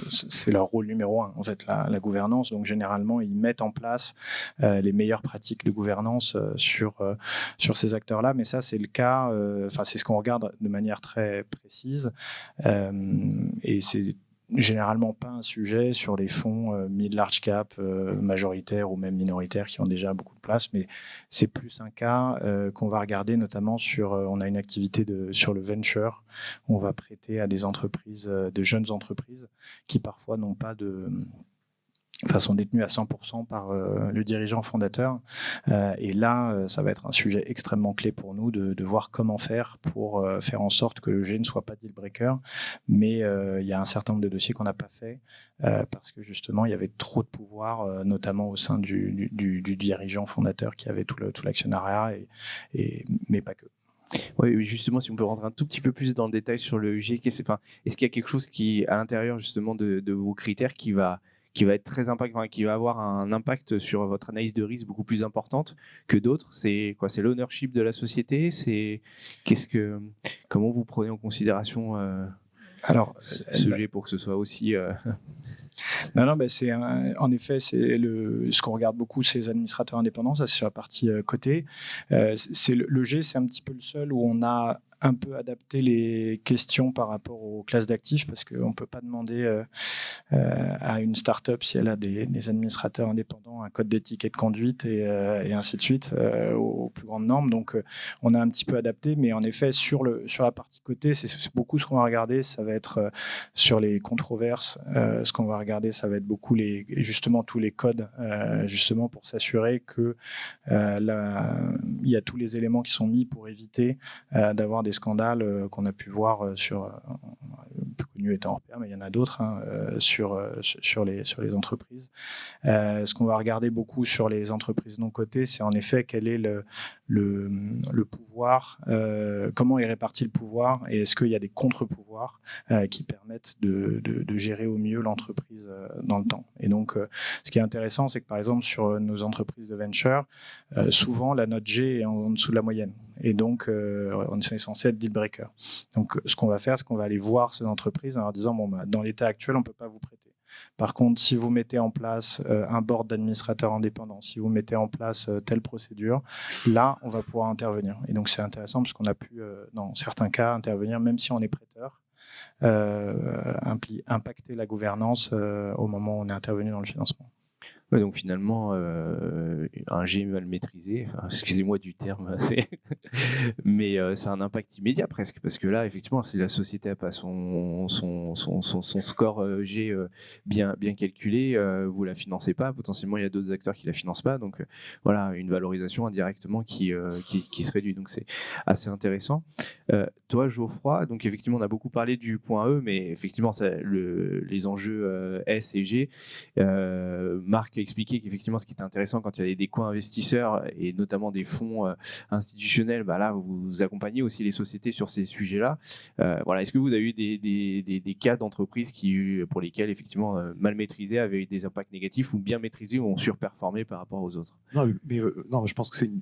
c'est leur rôle numéro 1, en fait, la gouvernance. Donc, généralement, ils mettent en place les meilleures pratiques de gouvernance sur ces acteurs-là. Mais ça, c'est le cas, c'est ce qu'on regarde de manière très précise. Et c'est généralement pas un sujet sur les fonds mid-large cap majoritaires ou même minoritaires qui ont déjà beaucoup de place, mais c'est plus un cas qu'on va regarder notamment on a une activité sur le venture, on va prêter à des entreprises, de jeunes entreprises qui parfois n'ont pas sont détenus à 100% par le dirigeant fondateur. Et là, ça va être un sujet extrêmement clé pour nous de voir comment faire pour faire en sorte que le G ne soit pas deal breaker. Mais il y a un certain nombre de dossiers qu'on n'a pas fait parce que justement, il y avait trop de pouvoir, notamment au sein du dirigeant fondateur qui avait tout l'actionnariat, mais pas que. Oui, justement, si on peut rentrer un tout petit peu plus dans le détail sur le G, est-ce qu'il y a quelque chose qui, à l'intérieur justement de vos critères, qui va être très qui va avoir un impact sur votre analyse de risque beaucoup plus importante que d'autres? C'est quoi? C'est l'ownership de la société? Comment vous prenez en considération ce G pour que ce soit aussi Non, en effet, ce qu'on regarde beaucoup, c'est les administrateurs indépendants, ça c'est sur la partie cotée. Le G, c'est un petit peu le seul où on a un peu adapté les questions par rapport aux classes d'actifs, parce qu'on ne peut pas demander à une start-up, si elle a des administrateurs indépendants, un code d'éthique et de conduite et ainsi de suite aux plus grandes normes. Donc on a un petit peu adapté, mais en effet sur la partie cotée, c'est beaucoup ce qu'on va regarder. Ça va être sur les controverses, ce qu'on va regarder, ça va être beaucoup justement tous les codes, justement pour s'assurer que il y a tous les éléments qui sont mis pour éviter d'avoir des scandales qu'on a pu voir sur plus connu étant hors pair, mais il y en a d'autres sur les entreprises. Ce qu'on va regarder beaucoup sur les entreprises non cotées, c'est en effet quel est le pouvoir, comment est réparti le pouvoir et est-ce qu'il y a des contre-pouvoirs qui permettent de gérer au mieux l'entreprise dans le temps. Et donc, ce qui est intéressant, c'est que par exemple, sur nos entreprises de venture, souvent la note G est en dessous de la moyenne. Et donc, on est censé être deal breaker. Donc, ce qu'on va faire, c'est qu'on va aller voir ces entreprises en leur disant, dans l'état actuel, on ne peut pas vous prêter. Par contre, si vous mettez en place un board d'administrateurs indépendants, si vous mettez en place telle procédure, là, on va pouvoir intervenir. Et donc, c'est intéressant parce qu'on a pu, dans certains cas, intervenir, même si on est prêteur, impacter la gouvernance au moment où on est intervenu dans le financement. Ouais, donc finalement, un G mal maîtrisé, excusez-moi du terme, mais c'est un impact immédiat presque, parce que là, effectivement, si la société n'a pas son score G bien calculé, vous ne la financez pas, potentiellement il y a d'autres acteurs qui ne la financent pas, donc voilà, une valorisation indirectement qui se réduit, donc c'est assez intéressant. Toi, Geoffroy, donc effectivement, on a beaucoup parlé du point E, mais effectivement, les enjeux S et G, Marc a expliqué qu'effectivement, ce qui était intéressant quand il y avait des co-investisseurs et notamment des fonds institutionnels, là, vous accompagnez aussi les sociétés sur ces sujets-là. Voilà, est-ce que vous avez eu des cas d'entreprises pour lesquels, effectivement, mal maîtrisés avaient eu des impacts négatifs ou bien maîtrisés ou ont surperformé par rapport aux autres? Non, mais je pense que c'est une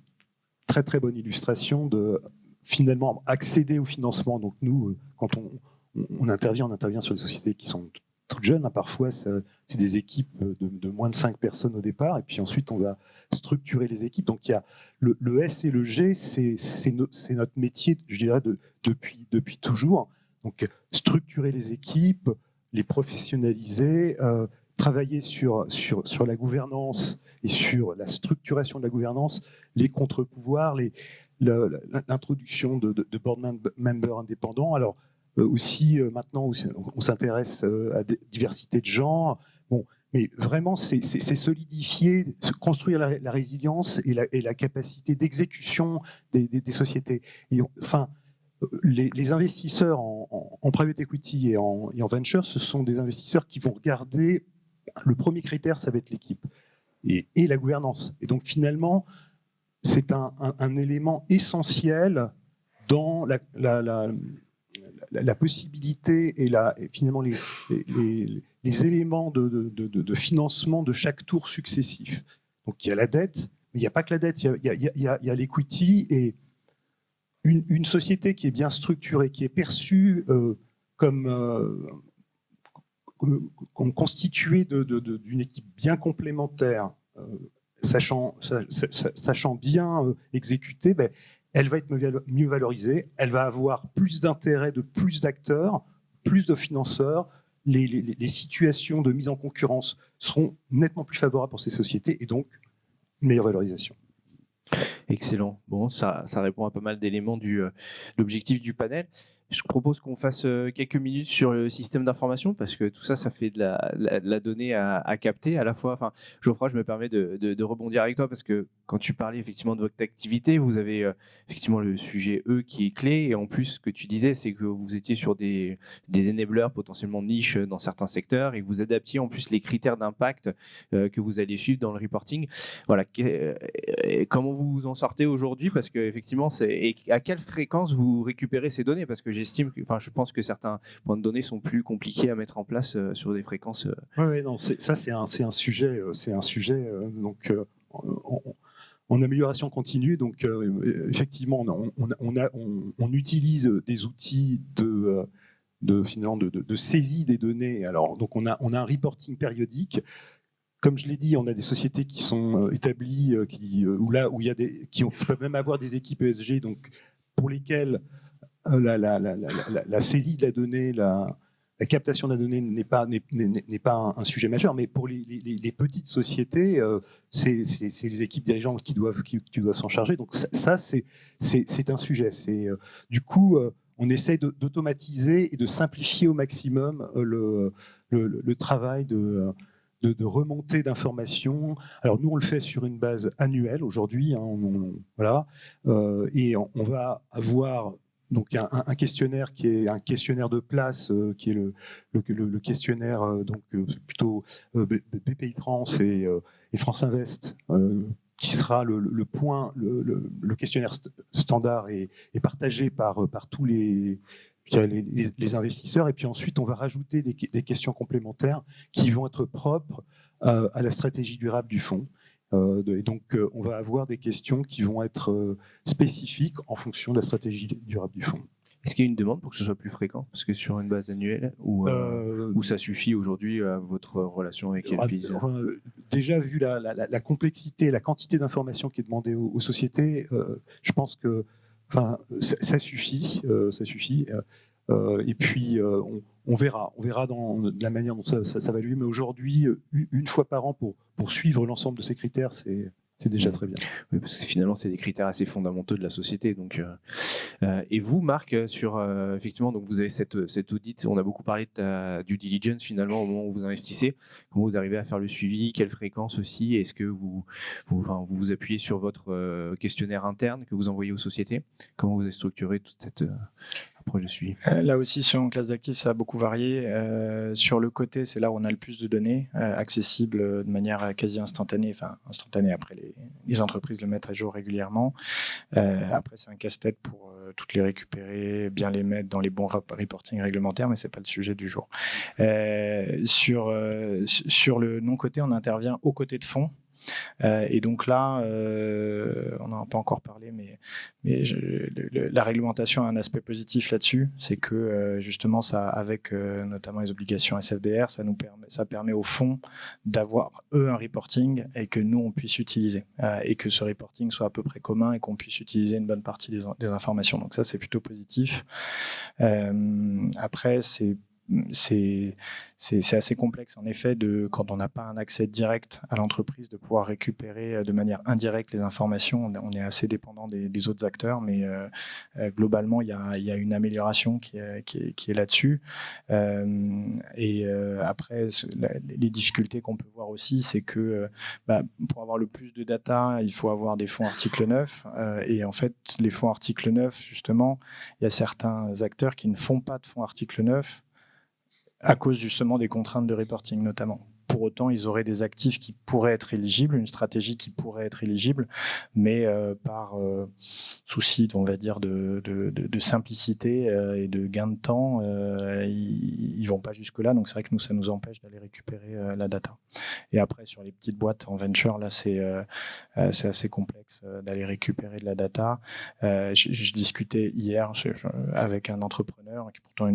très très bonne illustration de finalement accéder au financement. Donc nous, quand on intervient sur des sociétés qui sont toutes jeunes, parfois c'est des équipes de moins de 5 personnes au départ, et puis ensuite on va structurer les équipes. Donc il y a le S et le G, c'est notre métier, je dirais, depuis toujours. Donc structurer les équipes, les professionnaliser, travailler sur la gouvernance et sur la structuration de la gouvernance, les contre-pouvoirs, l'introduction de board members indépendants. Alors aussi, maintenant, on s'intéresse à la diversité de genre. Bon, mais vraiment, c'est solidifier, construire la résilience et la capacité d'exécution des sociétés. Et enfin, les investisseurs en private equity et en venture, ce sont des investisseurs qui vont regarder, le premier critère, ça va être l'équipe et la gouvernance. Et donc, finalement, c'est un élément essentiel dans la possibilité et finalement les éléments de financement de chaque tour successif. Donc il y a la dette, mais il n'y a pas que la dette, il y a l'equity, et une société qui est bien structurée, qui est perçue comme constituée d'une équipe bien complémentaire, sachant bien exécuter, elle va être mieux valorisée, elle va avoir plus d'intérêt de plus d'acteurs, plus de financeurs, les situations de mise en concurrence seront nettement plus favorables pour ces sociétés et donc une meilleure valorisation. Excellent. Bon, ça répond à pas mal d'éléments de l'objectif du panel. Je propose qu'on fasse quelques minutes sur le système d'information parce que tout ça, ça fait de la donnée à capter. À la fois, Geoffroy, je me permets de rebondir avec toi parce que quand tu parlais effectivement de votre activité, vous avez effectivement le sujet E qui est clé. Et en plus, ce que tu disais, c'est que vous étiez sur des enablers potentiellement niche dans certains secteurs et que vous adaptiez en plus les critères d'impact que vous allez suivre dans le reporting. Voilà. Comment vous en sortez aujourd'hui? Parce qu'effectivement, et à quelle fréquence vous récupérez ces données? Parce que je pense que certains points de données sont plus compliqués à mettre en place sur des fréquences. Oui, non, ça c'est un sujet, donc en amélioration continue. Donc effectivement, on utilise des outils finalement de saisie des données. Alors donc on a un reporting périodique. Comme je l'ai dit, on a des sociétés qui sont établies, qui peuvent même avoir des équipes ESG, donc pour lesquelles la saisie de la donnée, la captation de la donnée n'est pas un sujet majeur, mais pour les petites sociétés, c'est les équipes dirigeantes qui doivent s'en charger. Donc ça c'est un sujet. Du coup, on essaie d'automatiser et de simplifier au maximum le travail de remontée d'informations. Alors nous, on le fait sur une base annuelle aujourd'hui, voilà, et on va avoir donc un questionnaire qui est un questionnaire de place, qui est le questionnaire plutôt BPI France et France Invest, qui sera le point, le questionnaire standard est partagé par tous les investisseurs. Et puis ensuite, on va rajouter des questions complémentaires qui vont être propres à la stratégie durable du fonds. Et donc, on va avoir des questions qui vont être spécifiques en fonction de la stratégie durable du fonds. Est-ce qu'il y a une demande pour que ce soit plus fréquent? Parce que sur une base annuelle, ou ça suffit aujourd'hui à votre relation avec LPs? Déjà, vu la complexité, la quantité d'informations qui est demandée aux sociétés, je pense que ça suffit. Et puis, on verra de la manière dont ça va lui. Mais aujourd'hui, une fois par an pour suivre l'ensemble de ces critères, c'est déjà très bien. Oui, parce que finalement, c'est des critères assez fondamentaux de la société. Donc, et vous, Marc, effectivement, donc vous avez cet audit. On a beaucoup parlé de due diligence finalement au moment où vous investissez. Comment vous arrivez à faire le suivi? Quelle fréquence aussi? Est-ce que vous appuyez sur votre questionnaire interne que vous envoyez aux sociétés? Comment vous avez structuré toute cette approche de suivi? Là aussi, selon classe d'actifs, ça a beaucoup varié. Sur le côté, c'est là où on a le plus de données accessibles de manière quasi instantanée. Enfin, instantanée, après les entreprises le mettent à jour régulièrement. Après, c'est un casse-tête pour toutes les récupérer, bien les mettre dans les bons reporting réglementaires, mais c'est pas le sujet du jour. Sur le non-côté, on intervient aux côtés de fonds. Et donc là, on n'en a pas encore parlé, mais la réglementation a un aspect positif là-dessus, c'est que justement, ça, avec notamment les obligations SFDR, ça permet aux fonds d'avoir eux un reporting et que nous on puisse utiliser, et que ce reporting soit à peu près commun et qu'on puisse utiliser une bonne partie des informations. Donc ça, c'est plutôt positif. Après, c'est assez complexe en effet quand on n'a pas un accès direct à l'entreprise de pouvoir récupérer de manière indirecte les informations. On est assez dépendant des autres acteurs, mais globalement il y a une amélioration qui est là-dessus. Après les difficultés qu'on peut voir aussi, c'est que pour avoir le plus de data, il faut avoir des fonds article 9 et en fait les fonds article 9 justement, il y a certains acteurs qui ne font pas de fonds article 9 à cause justement des contraintes de reporting notamment. Pour autant, ils auraient des actifs qui pourraient être éligibles, une stratégie qui pourrait être éligible, mais par souci, on va dire, de simplicité et de gain de temps, ils ne vont pas jusque-là. Donc, c'est vrai que nous, ça nous empêche d'aller récupérer la data. Et après, sur les petites boîtes en venture, là, c'est assez complexe d'aller récupérer de la data. Je discutais hier avec un entrepreneur qui est pourtant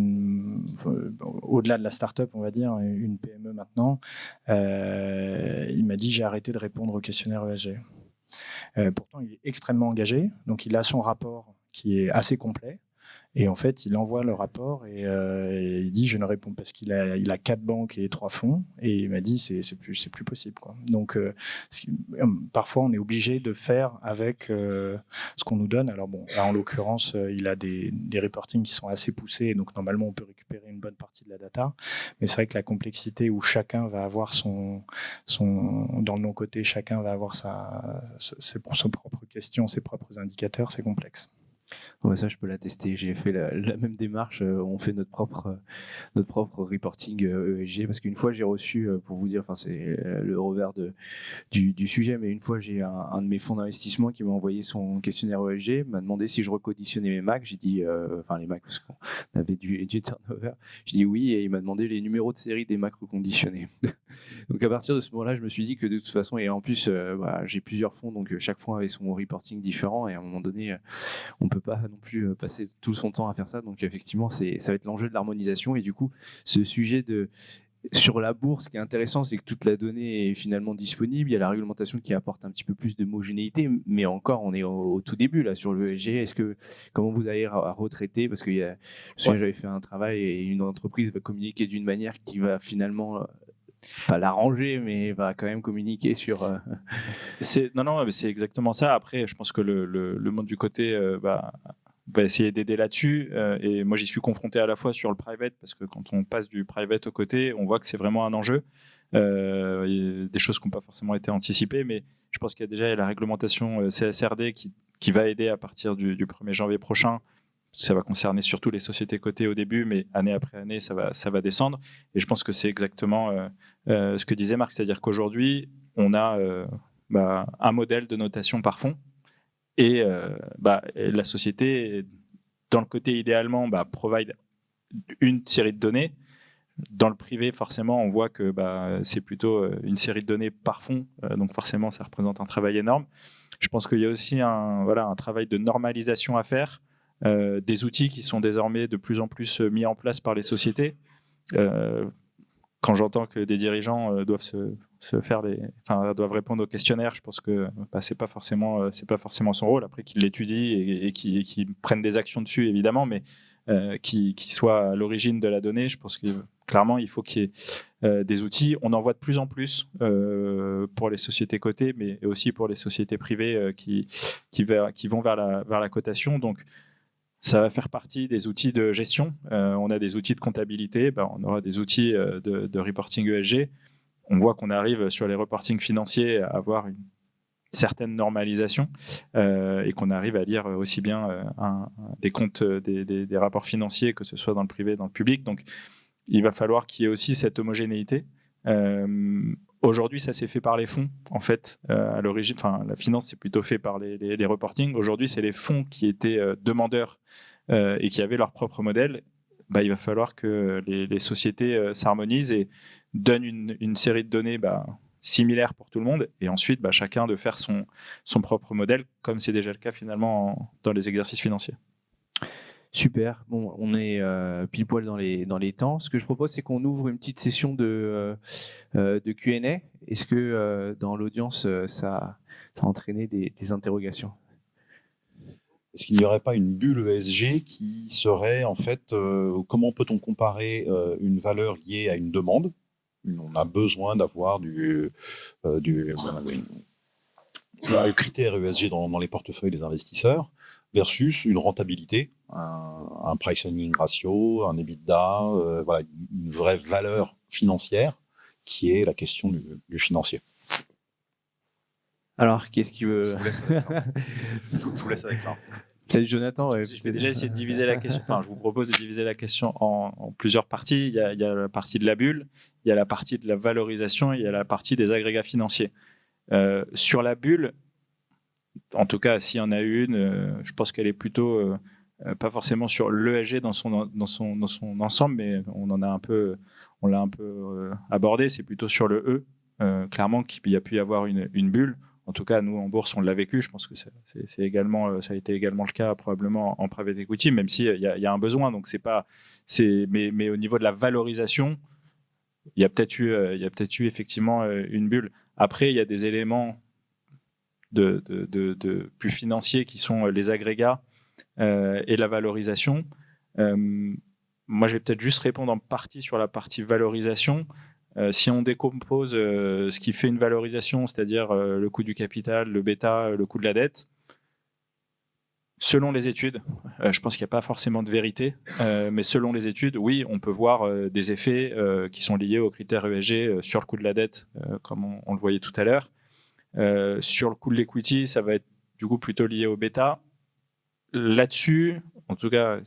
au-delà de la start-up, on va dire, une PME maintenant. Il m'a dit j'ai arrêté de répondre au questionnaire ESG. Pourtant, il est extrêmement engagé, donc il a son rapport qui est assez complet. Et en fait, il envoie le rapport et il dit je ne réponds pas parce qu'il a 4 banques et 3 fonds. Et il m'a dit c'est plus possible, quoi. Donc parfois on est obligé de faire avec ce qu'on nous donne. Alors bon, là en l'occurrence, il a des reportings qui sont assez poussés, donc normalement on peut récupérer une bonne partie de la data. Mais c'est vrai que la complexité où chacun va avoir son dans le non-côté, chacun va avoir ses propres questions, ses propres indicateurs, c'est complexe. Ouais, ça, je peux l'attester. J'ai fait la même démarche. On fait notre propre reporting ESG parce qu'une fois, j'ai reçu, pour vous dire, c'est le revers du sujet, mais une fois, j'ai un de mes fonds d'investissement qui m'a envoyé son questionnaire ESG, m'a demandé si je reconditionnais mes Macs. J'ai dit, les Macs, parce qu'on avait du turnover. J'ai dit oui, et il m'a demandé les numéros de série des Macs reconditionnés. Donc, à partir de ce moment-là, je me suis dit que de toute façon, et en plus, j'ai plusieurs fonds, donc chaque fonds avait son reporting différent, et à un moment donné, on peut pas non plus passer tout son temps à faire ça. Donc effectivement, ça va être l'enjeu de l'harmonisation. Et du coup, ce sujet sur la bourse, ce qui est intéressant, c'est que toute la donnée est finalement disponible. Il y a la réglementation qui apporte un petit peu plus d'homogénéité, mais encore, on est au tout début là sur le ESG. Comment vous allez à retraiter? Parce que j'avais fait un travail et une entreprise va communiquer d'une manière qui va finalement pas l'arranger, mais va quand même communiquer sur. Non, mais c'est exactement ça. Après, je pense que le monde du côté va essayer d'aider là-dessus. Et moi, j'y suis confronté à la fois sur le private, parce que quand on passe du private au côté, on voit que c'est vraiment un enjeu. Il y a des choses qui n'ont pas forcément été anticipées, mais je pense qu'il y a déjà la réglementation CSRD qui va aider à partir du 1er janvier prochain ça va concerner surtout les sociétés cotées au début, mais année après année, ça va descendre. Et je pense que c'est exactement ce que disait Marc, c'est-à-dire qu'aujourd'hui, on a un modèle de notation par fonds, et la société, dans le côté idéalement, provide une série de données. Dans le privé, forcément, on voit que c'est plutôt une série de données par fonds, donc forcément, ça représente un travail énorme. Je pense qu'il y a aussi un travail de normalisation à faire, des outils qui sont désormais de plus en plus mis en place par les sociétés. Quand j'entends que des dirigeants doivent doivent répondre aux questionnaires, je pense que c'est pas forcément son rôle. Après qu'ils l'étudient et qu'ils prennent des actions dessus, évidemment, mais qui soient à l'origine de la donnée, je pense que clairement il faut qu'il y ait des outils. On en voit de plus en plus pour les sociétés cotées, mais aussi pour les sociétés privées qui vont vers la cotation. Donc ça va faire partie des outils de gestion. On a des outils de comptabilité, on aura des outils de reporting ESG. On voit qu'on arrive sur les reportings financiers à avoir une certaine normalisation et qu'on arrive à lire aussi bien des comptes, des rapports financiers, que ce soit dans le privé, dans le public. Donc, il va falloir qu'il y ait aussi cette homogénéité. Aujourd'hui, ça s'est fait par les fonds. En fait, à l'origine, la finance, c'est plutôt fait par les reportings. Aujourd'hui, c'est les fonds qui étaient demandeurs et qui avaient leur propre modèle. Il va falloir que les sociétés s'harmonisent et donnent une série de données similaires pour tout le monde, et ensuite chacun de faire son propre modèle, comme c'est déjà le cas finalement dans les exercices financiers. Super. Bon, on est pile poil dans les temps. Ce que je propose, c'est qu'on ouvre une petite session de Q&A. Est-ce que dans l'audience, ça a entraîné des interrogations? Est-ce qu'il n'y aurait pas une bulle ESG qui serait en fait, comment peut-on comparer une valeur liée à une demande? On a besoin d'avoir du critère ESG dans les portefeuilles des investisseurs, versus une rentabilité, un price-earning ratio, un EBITDA, une vraie valeur financière qui est la question du financier. Alors, qu'est-ce qui veut... Je vous laisse avec ça. Peut-être Jonathan. Je vais déjà essayer de diviser la question. Je vous propose de diviser la question en plusieurs parties. Il y a la partie de la bulle, il y a la partie de la valorisation, il y a la partie des agrégats financiers. Sur la bulle, en tout cas, s'il y en a une, je pense qu'elle est plutôt pas forcément sur l'ESG dans son ensemble, mais on l'a un peu abordé. C'est plutôt sur le E. Clairement, qu'il y a pu y avoir une bulle. En tout cas, nous, en bourse, on l'a vécu. Je pense que ça a été également le cas probablement en private equity, même s'il y a un besoin. Donc, mais au niveau de la valorisation, il y a peut-être eu effectivement une bulle. Après, il y a des éléments de plus financiers qui sont les agrégats et la valorisation. Moi, je vais peut-être juste répondre en partie sur la partie valorisation. Si on décompose ce qui fait une valorisation, c'est-à-dire le coût du capital, le bêta, le coût de la dette, selon les études, je pense qu'il n'y a pas forcément de vérité, mais selon les études, oui, on peut voir des effets qui sont liés aux critères ESG sur le coût de la dette, comme on le voyait tout à l'heure. Sur le coût de l'equity, ça va être du coup plutôt lié au bêta. Là-dessus, en tout cas,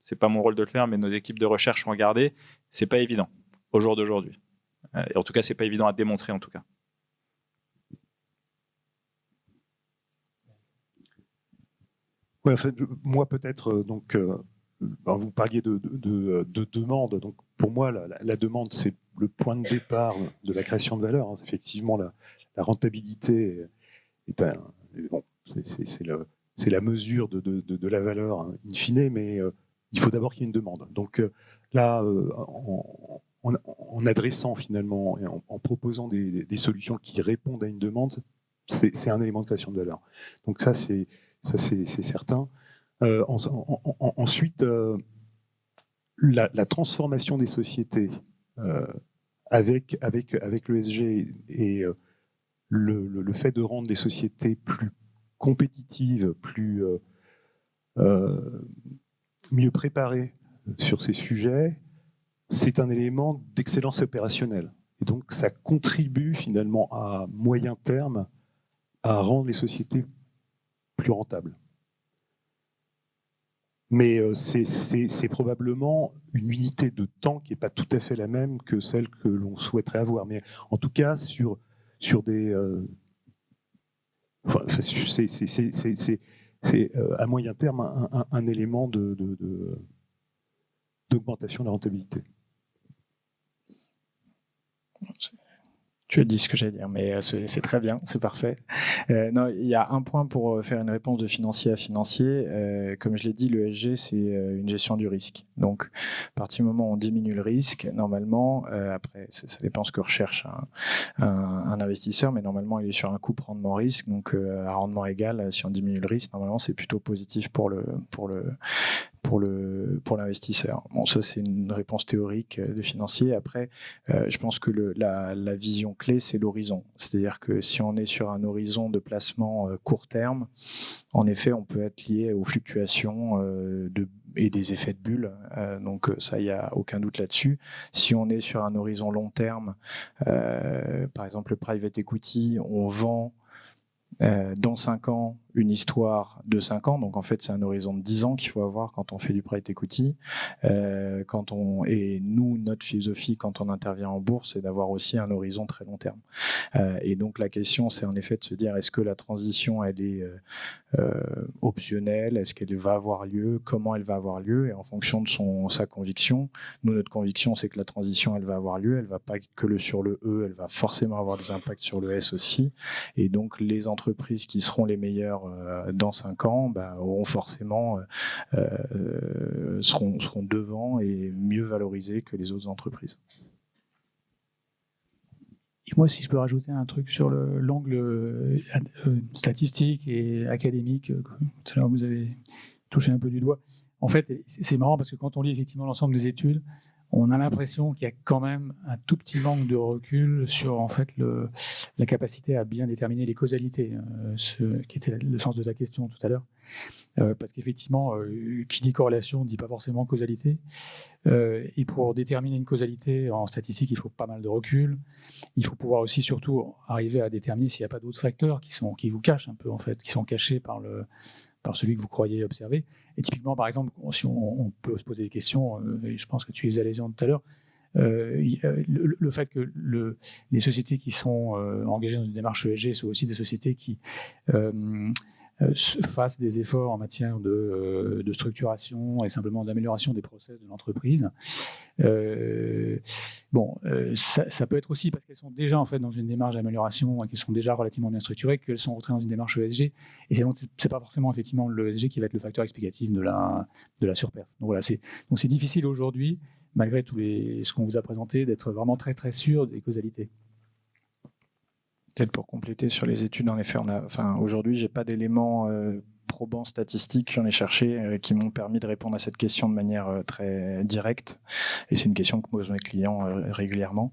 c'est pas mon rôle de le faire, mais nos équipes de recherche ont regardé, c'est pas évident au jour d'aujourd'hui. Et en tout cas, c'est pas évident à démontrer en tout cas. Ouais, en fait, moi peut-être vous parliez de demande. Donc pour moi, la demande, c'est le point de départ de la création de valeur. Effectivement, la rentabilité c'est la mesure de la valeur in fine, mais il faut d'abord qu'il y ait une demande. Donc là, en adressant finalement et en proposant des solutions qui répondent à une demande, c'est un élément de création de valeur. Donc ça c'est certain. Ensuite, la transformation des sociétés avec l'ESG et le fait de rendre des sociétés plus compétitives, mieux préparées sur ces sujets, c'est un élément d'excellence opérationnelle. Et donc, ça contribue finalement à moyen terme à rendre les sociétés plus rentables. Mais c'est probablement une unité de temps qui n'est pas tout à fait la même que celle que l'on souhaiterait avoir. Mais en tout cas, sur des... c'est à moyen terme un élément d'augmentation de la rentabilité. Tu as dit ce que j'allais dire, mais c'est très bien, c'est parfait. Non, il y a un point pour faire une réponse de financier à financier. Comme je l'ai dit, l'ESG, c'est une gestion du risque. Donc, à partir du moment où on diminue le risque, normalement, après, ça dépend ce que recherche un investisseur, mais normalement, il est sur un couple rendement-risque. Donc, à rendement égal, si on diminue le risque, normalement, c'est plutôt positif pour l'investisseur. Bon, ça, c'est une réponse théorique de financier. Après, je pense que la vision clé, c'est l'horizon. C'est-à-dire que si on est sur un horizon de placement court terme, en effet, on peut être lié aux fluctuations et des effets de bulle. Donc ça, il n'y a aucun doute là-dessus. Si on est sur un horizon long terme, par exemple le private equity, on vend dans 5 ans une histoire de 5 ans, donc en fait c'est un horizon de 10 ans qu'il faut avoir quand on fait du private equity. Et nous, notre philosophie quand on intervient en bourse, c'est d'avoir aussi un horizon très long terme. Et donc la question, c'est en effet de se dire, est-ce que la transition, elle est optionnelle, est-ce qu'elle va avoir lieu, comment elle va avoir lieu, et en fonction de sa conviction. Nous, notre conviction, c'est que la transition, elle va avoir lieu, elle va pas que sur le E, elle va forcément avoir des impacts sur le S aussi, et donc les entreprises qui seront les meilleures dans 5 ans auront forcément seront devant et mieux valorisées que les autres entreprises. Et moi, si je peux rajouter un truc sur l'angle statistique et académique, tout à l'heure vous avez touché un peu du doigt. En fait, c'est marrant parce que quand on lit effectivement l'ensemble des études, on a l'impression qu'il y a quand même un tout petit manque de recul sur en fait la capacité à bien déterminer les causalités, qui était le sens de ta question tout à l'heure. Parce qu'effectivement, qui dit corrélation ne dit pas forcément causalité. Et pour déterminer une causalité en statistique, il faut pas mal de recul. Il faut pouvoir aussi surtout arriver à déterminer s'il n'y a pas d'autres facteurs qui vous cachent un peu, en fait, qui sont cachés par celui que vous croyez observer. Et typiquement, par exemple, si on peut se poser des questions, et je pense que tu les as lésions tout à l'heure, le fait que les sociétés qui sont engagées dans une démarche ESG sont aussi des sociétés qui fassent des efforts en matière de structuration et simplement d'amélioration des process de l'entreprise. Ça peut être aussi parce qu'elles sont déjà en fait dans une démarche d'amélioration et qu'elles sont déjà relativement bien structurées, qu'elles sont rentrées dans une démarche ESG. Et c'est pas forcément effectivement l'ESG qui va être le facteur explicatif de la surperf. Donc voilà, c'est difficile aujourd'hui, malgré ce qu'on vous a présenté, d'être vraiment très très sûr des causalités. Peut-être pour compléter sur les études, en effet, aujourd'hui, j'ai pas d'éléments probants statistiques, j'en ai cherché, qui m'ont permis de répondre à cette question de manière très directe. Et c'est une question que posent mes clients régulièrement.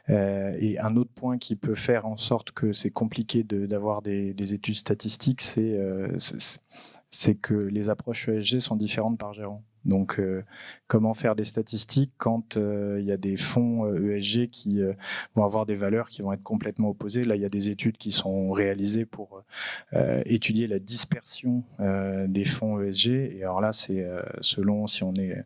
Et un autre point qui peut faire en sorte que c'est compliqué d'avoir des études statistiques, c'est que les approches ESG sont différentes par gérant. Donc, comment faire des statistiques quand il y a des fonds ESG qui vont avoir des valeurs qui vont être complètement opposées. Là, il y a des études qui sont réalisées pour étudier la dispersion des fonds ESG. Et alors là, c'est selon si on est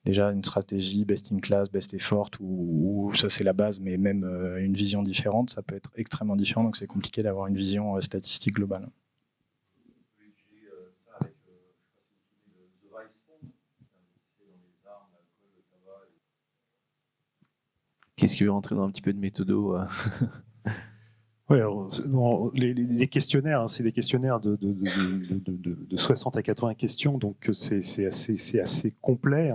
déjà une stratégie best in class, best effort, ou ça c'est la base, mais même une vision différente, ça peut être extrêmement différent. Donc, c'est compliqué d'avoir une vision statistique globale. Qu'est-ce qui veut rentrer dans un petit peu de méthodo Ouais, alors, les questionnaires, c'est des questionnaires de 60 à 80 questions, donc c'est assez complet.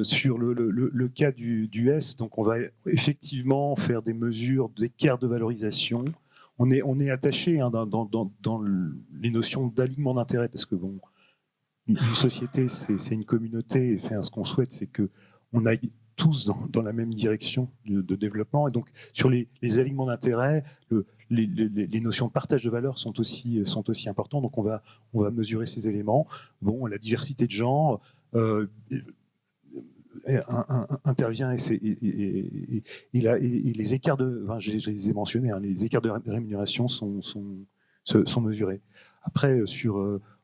Sur le cas du S, donc on va effectivement faire des mesures d'écart de valorisation. On est attaché dans les notions d'alignement d'intérêt, parce que bon, une société, c'est une communauté. Ce qu'on souhaite, c'est que on aille tous dans la même direction de développement. Et donc, sur les alignements d'intérêt, les notions de partage de valeur sont aussi importantes. Donc, on va mesurer ces éléments. Bon, la diversité de genre intervient et les écarts je les ai mentionnés, les écarts de rémunération sont mesurés. Après,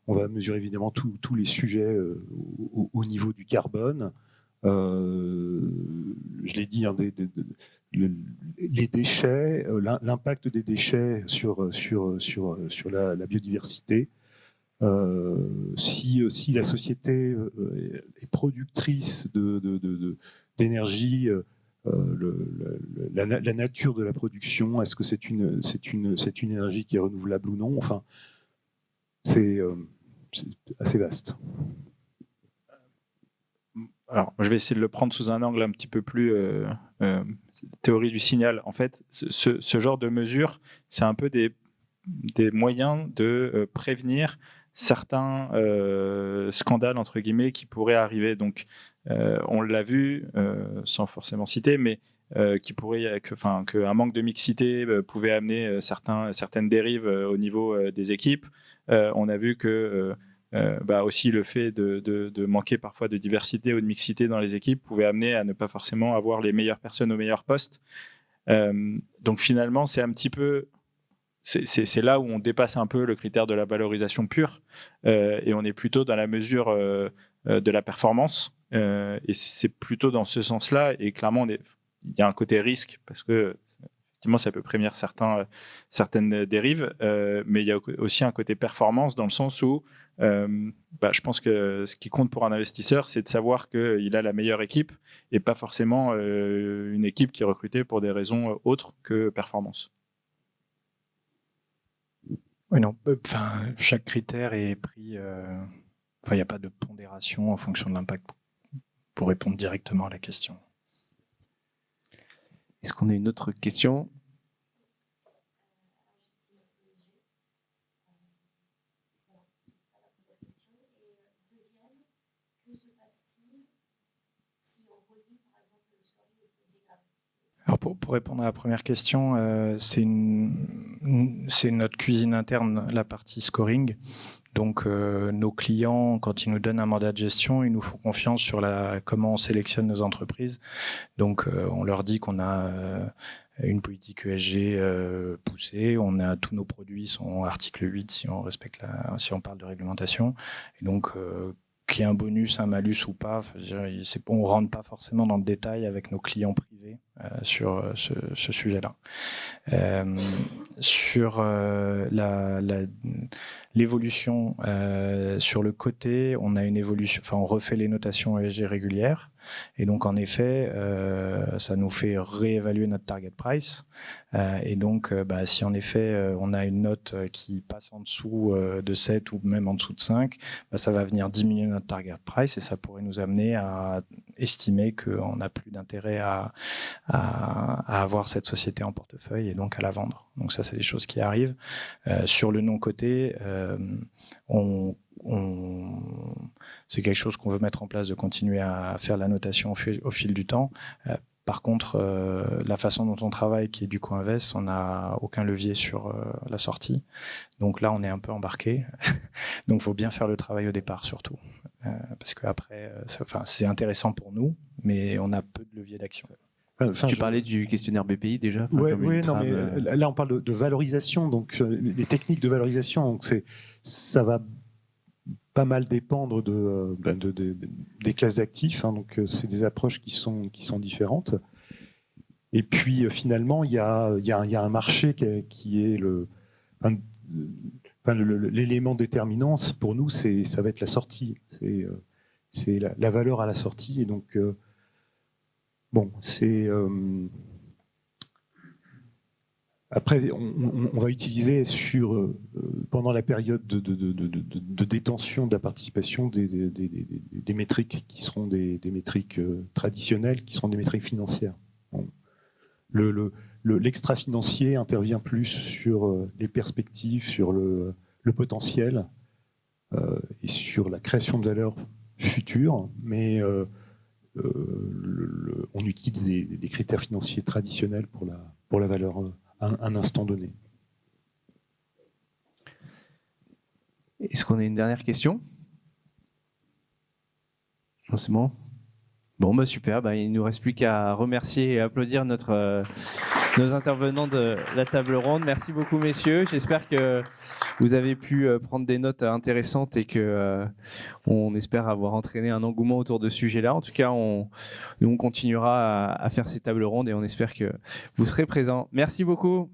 On va mesurer évidemment tous les sujets au niveau du carbone. Je l'ai dit, hein, les déchets, l'impact des déchets sur la biodiversité. Si la société est productrice d'énergie, la nature de la production, est-ce que c'est une énergie qui est renouvelable ou non? Enfin, c'est assez vaste. Alors, je vais essayer de le prendre sous un angle un petit peu plus théorie du signal. En fait, ce genre de mesures, c'est un peu des moyens de prévenir certains scandales, entre guillemets, qui pourraient arriver. Donc, on l'a vu, sans forcément citer, mais qu'un manque de mixité pouvait amener certaines dérives au niveau des équipes. On a vu que aussi le fait de manquer parfois de diversité ou de mixité dans les équipes pouvait amener à ne pas forcément avoir les meilleures personnes aux meilleurs postes. Donc finalement, c'est un petit peu... C'est là où on dépasse un peu le critère de la valorisation pure et on est plutôt dans la mesure de la performance. Et c'est plutôt dans ce sens-là. Et clairement, il y a un côté risque parce que effectivement, ça peut prévenir certaines dérives, mais il y a aussi un côté performance dans le sens où je pense que ce qui compte pour un investisseur, c'est de savoir qu'il a la meilleure équipe et pas forcément une équipe qui est recrutée pour des raisons autres que performance. Oui, non. Chaque critère est pris. Il n'y a pas de pondération en fonction de l'impact pour répondre directement à la question. Est-ce qu'on a une autre question? Alors pour répondre à la première question, c'est notre cuisine interne, la partie scoring. Donc nos clients, quand ils nous donnent un mandat de gestion, ils nous font confiance sur comment on sélectionne nos entreprises. Donc on leur dit qu'on a une politique ESG poussée, tous nos produits sont article 8 si on parle de réglementation. Et donc qu'il y ait un bonus, un malus ou pas, on rentre pas forcément dans le détail avec nos clients privés sur ce sujet-là. Sur l'évolution, sur le côté, on a une évolution. On refait les notations ESG régulières. Et donc, en effet, ça nous fait réévaluer notre target price. Et donc, si en effet, on a une note qui passe en dessous de 7 ou même en dessous de 5, ça va venir diminuer notre target price et ça pourrait nous amener à estimer qu'on n'a plus d'intérêt à avoir cette société en portefeuille et donc à la vendre. Donc ça, c'est des choses qui arrivent. Sur le non-coté, c'est quelque chose qu'on veut mettre en place, de continuer à faire la notation au fil du temps. Par contre, la façon dont on travaille, qui est du co-invest, on n'a aucun levier sur la sortie. Donc là, on est un peu embarqué. Donc, il faut bien faire le travail au départ, surtout. Parce qu'après, c'est intéressant pour nous, mais on a peu de levier d'action. Tu parlais du questionnaire BPI déjà. Oui, mais là, on parle de valorisation, donc les techniques de valorisation. Donc ça va pas mal dépendre des classes d'actifs, hein, donc c'est des approches qui sont différentes. Et puis finalement, il y a un marché qui est l'élément déterminant pour nous, ça va être la sortie, c'est la valeur à la sortie. Et donc c'est après, on va utiliser pendant la période de détention de la participation des métriques qui seront des métriques traditionnelles, qui seront des métriques financières. L'extra-financier intervient plus sur les perspectives, sur le potentiel et sur la création de valeur future, mais on utilise des critères financiers traditionnels pour la valeur un instant donné. Est-ce qu'on a une dernière question? Non, c'est bon. Bon, super. Il ne nous reste plus qu'à remercier et applaudir nos intervenants de la table ronde. Merci beaucoup, messieurs. J'espère que vous avez pu prendre des notes intéressantes et que on espère avoir entraîné un engouement autour de ce sujet-là. En tout cas, nous on continuera à faire ces tables rondes et on espère que vous serez présents. Merci beaucoup.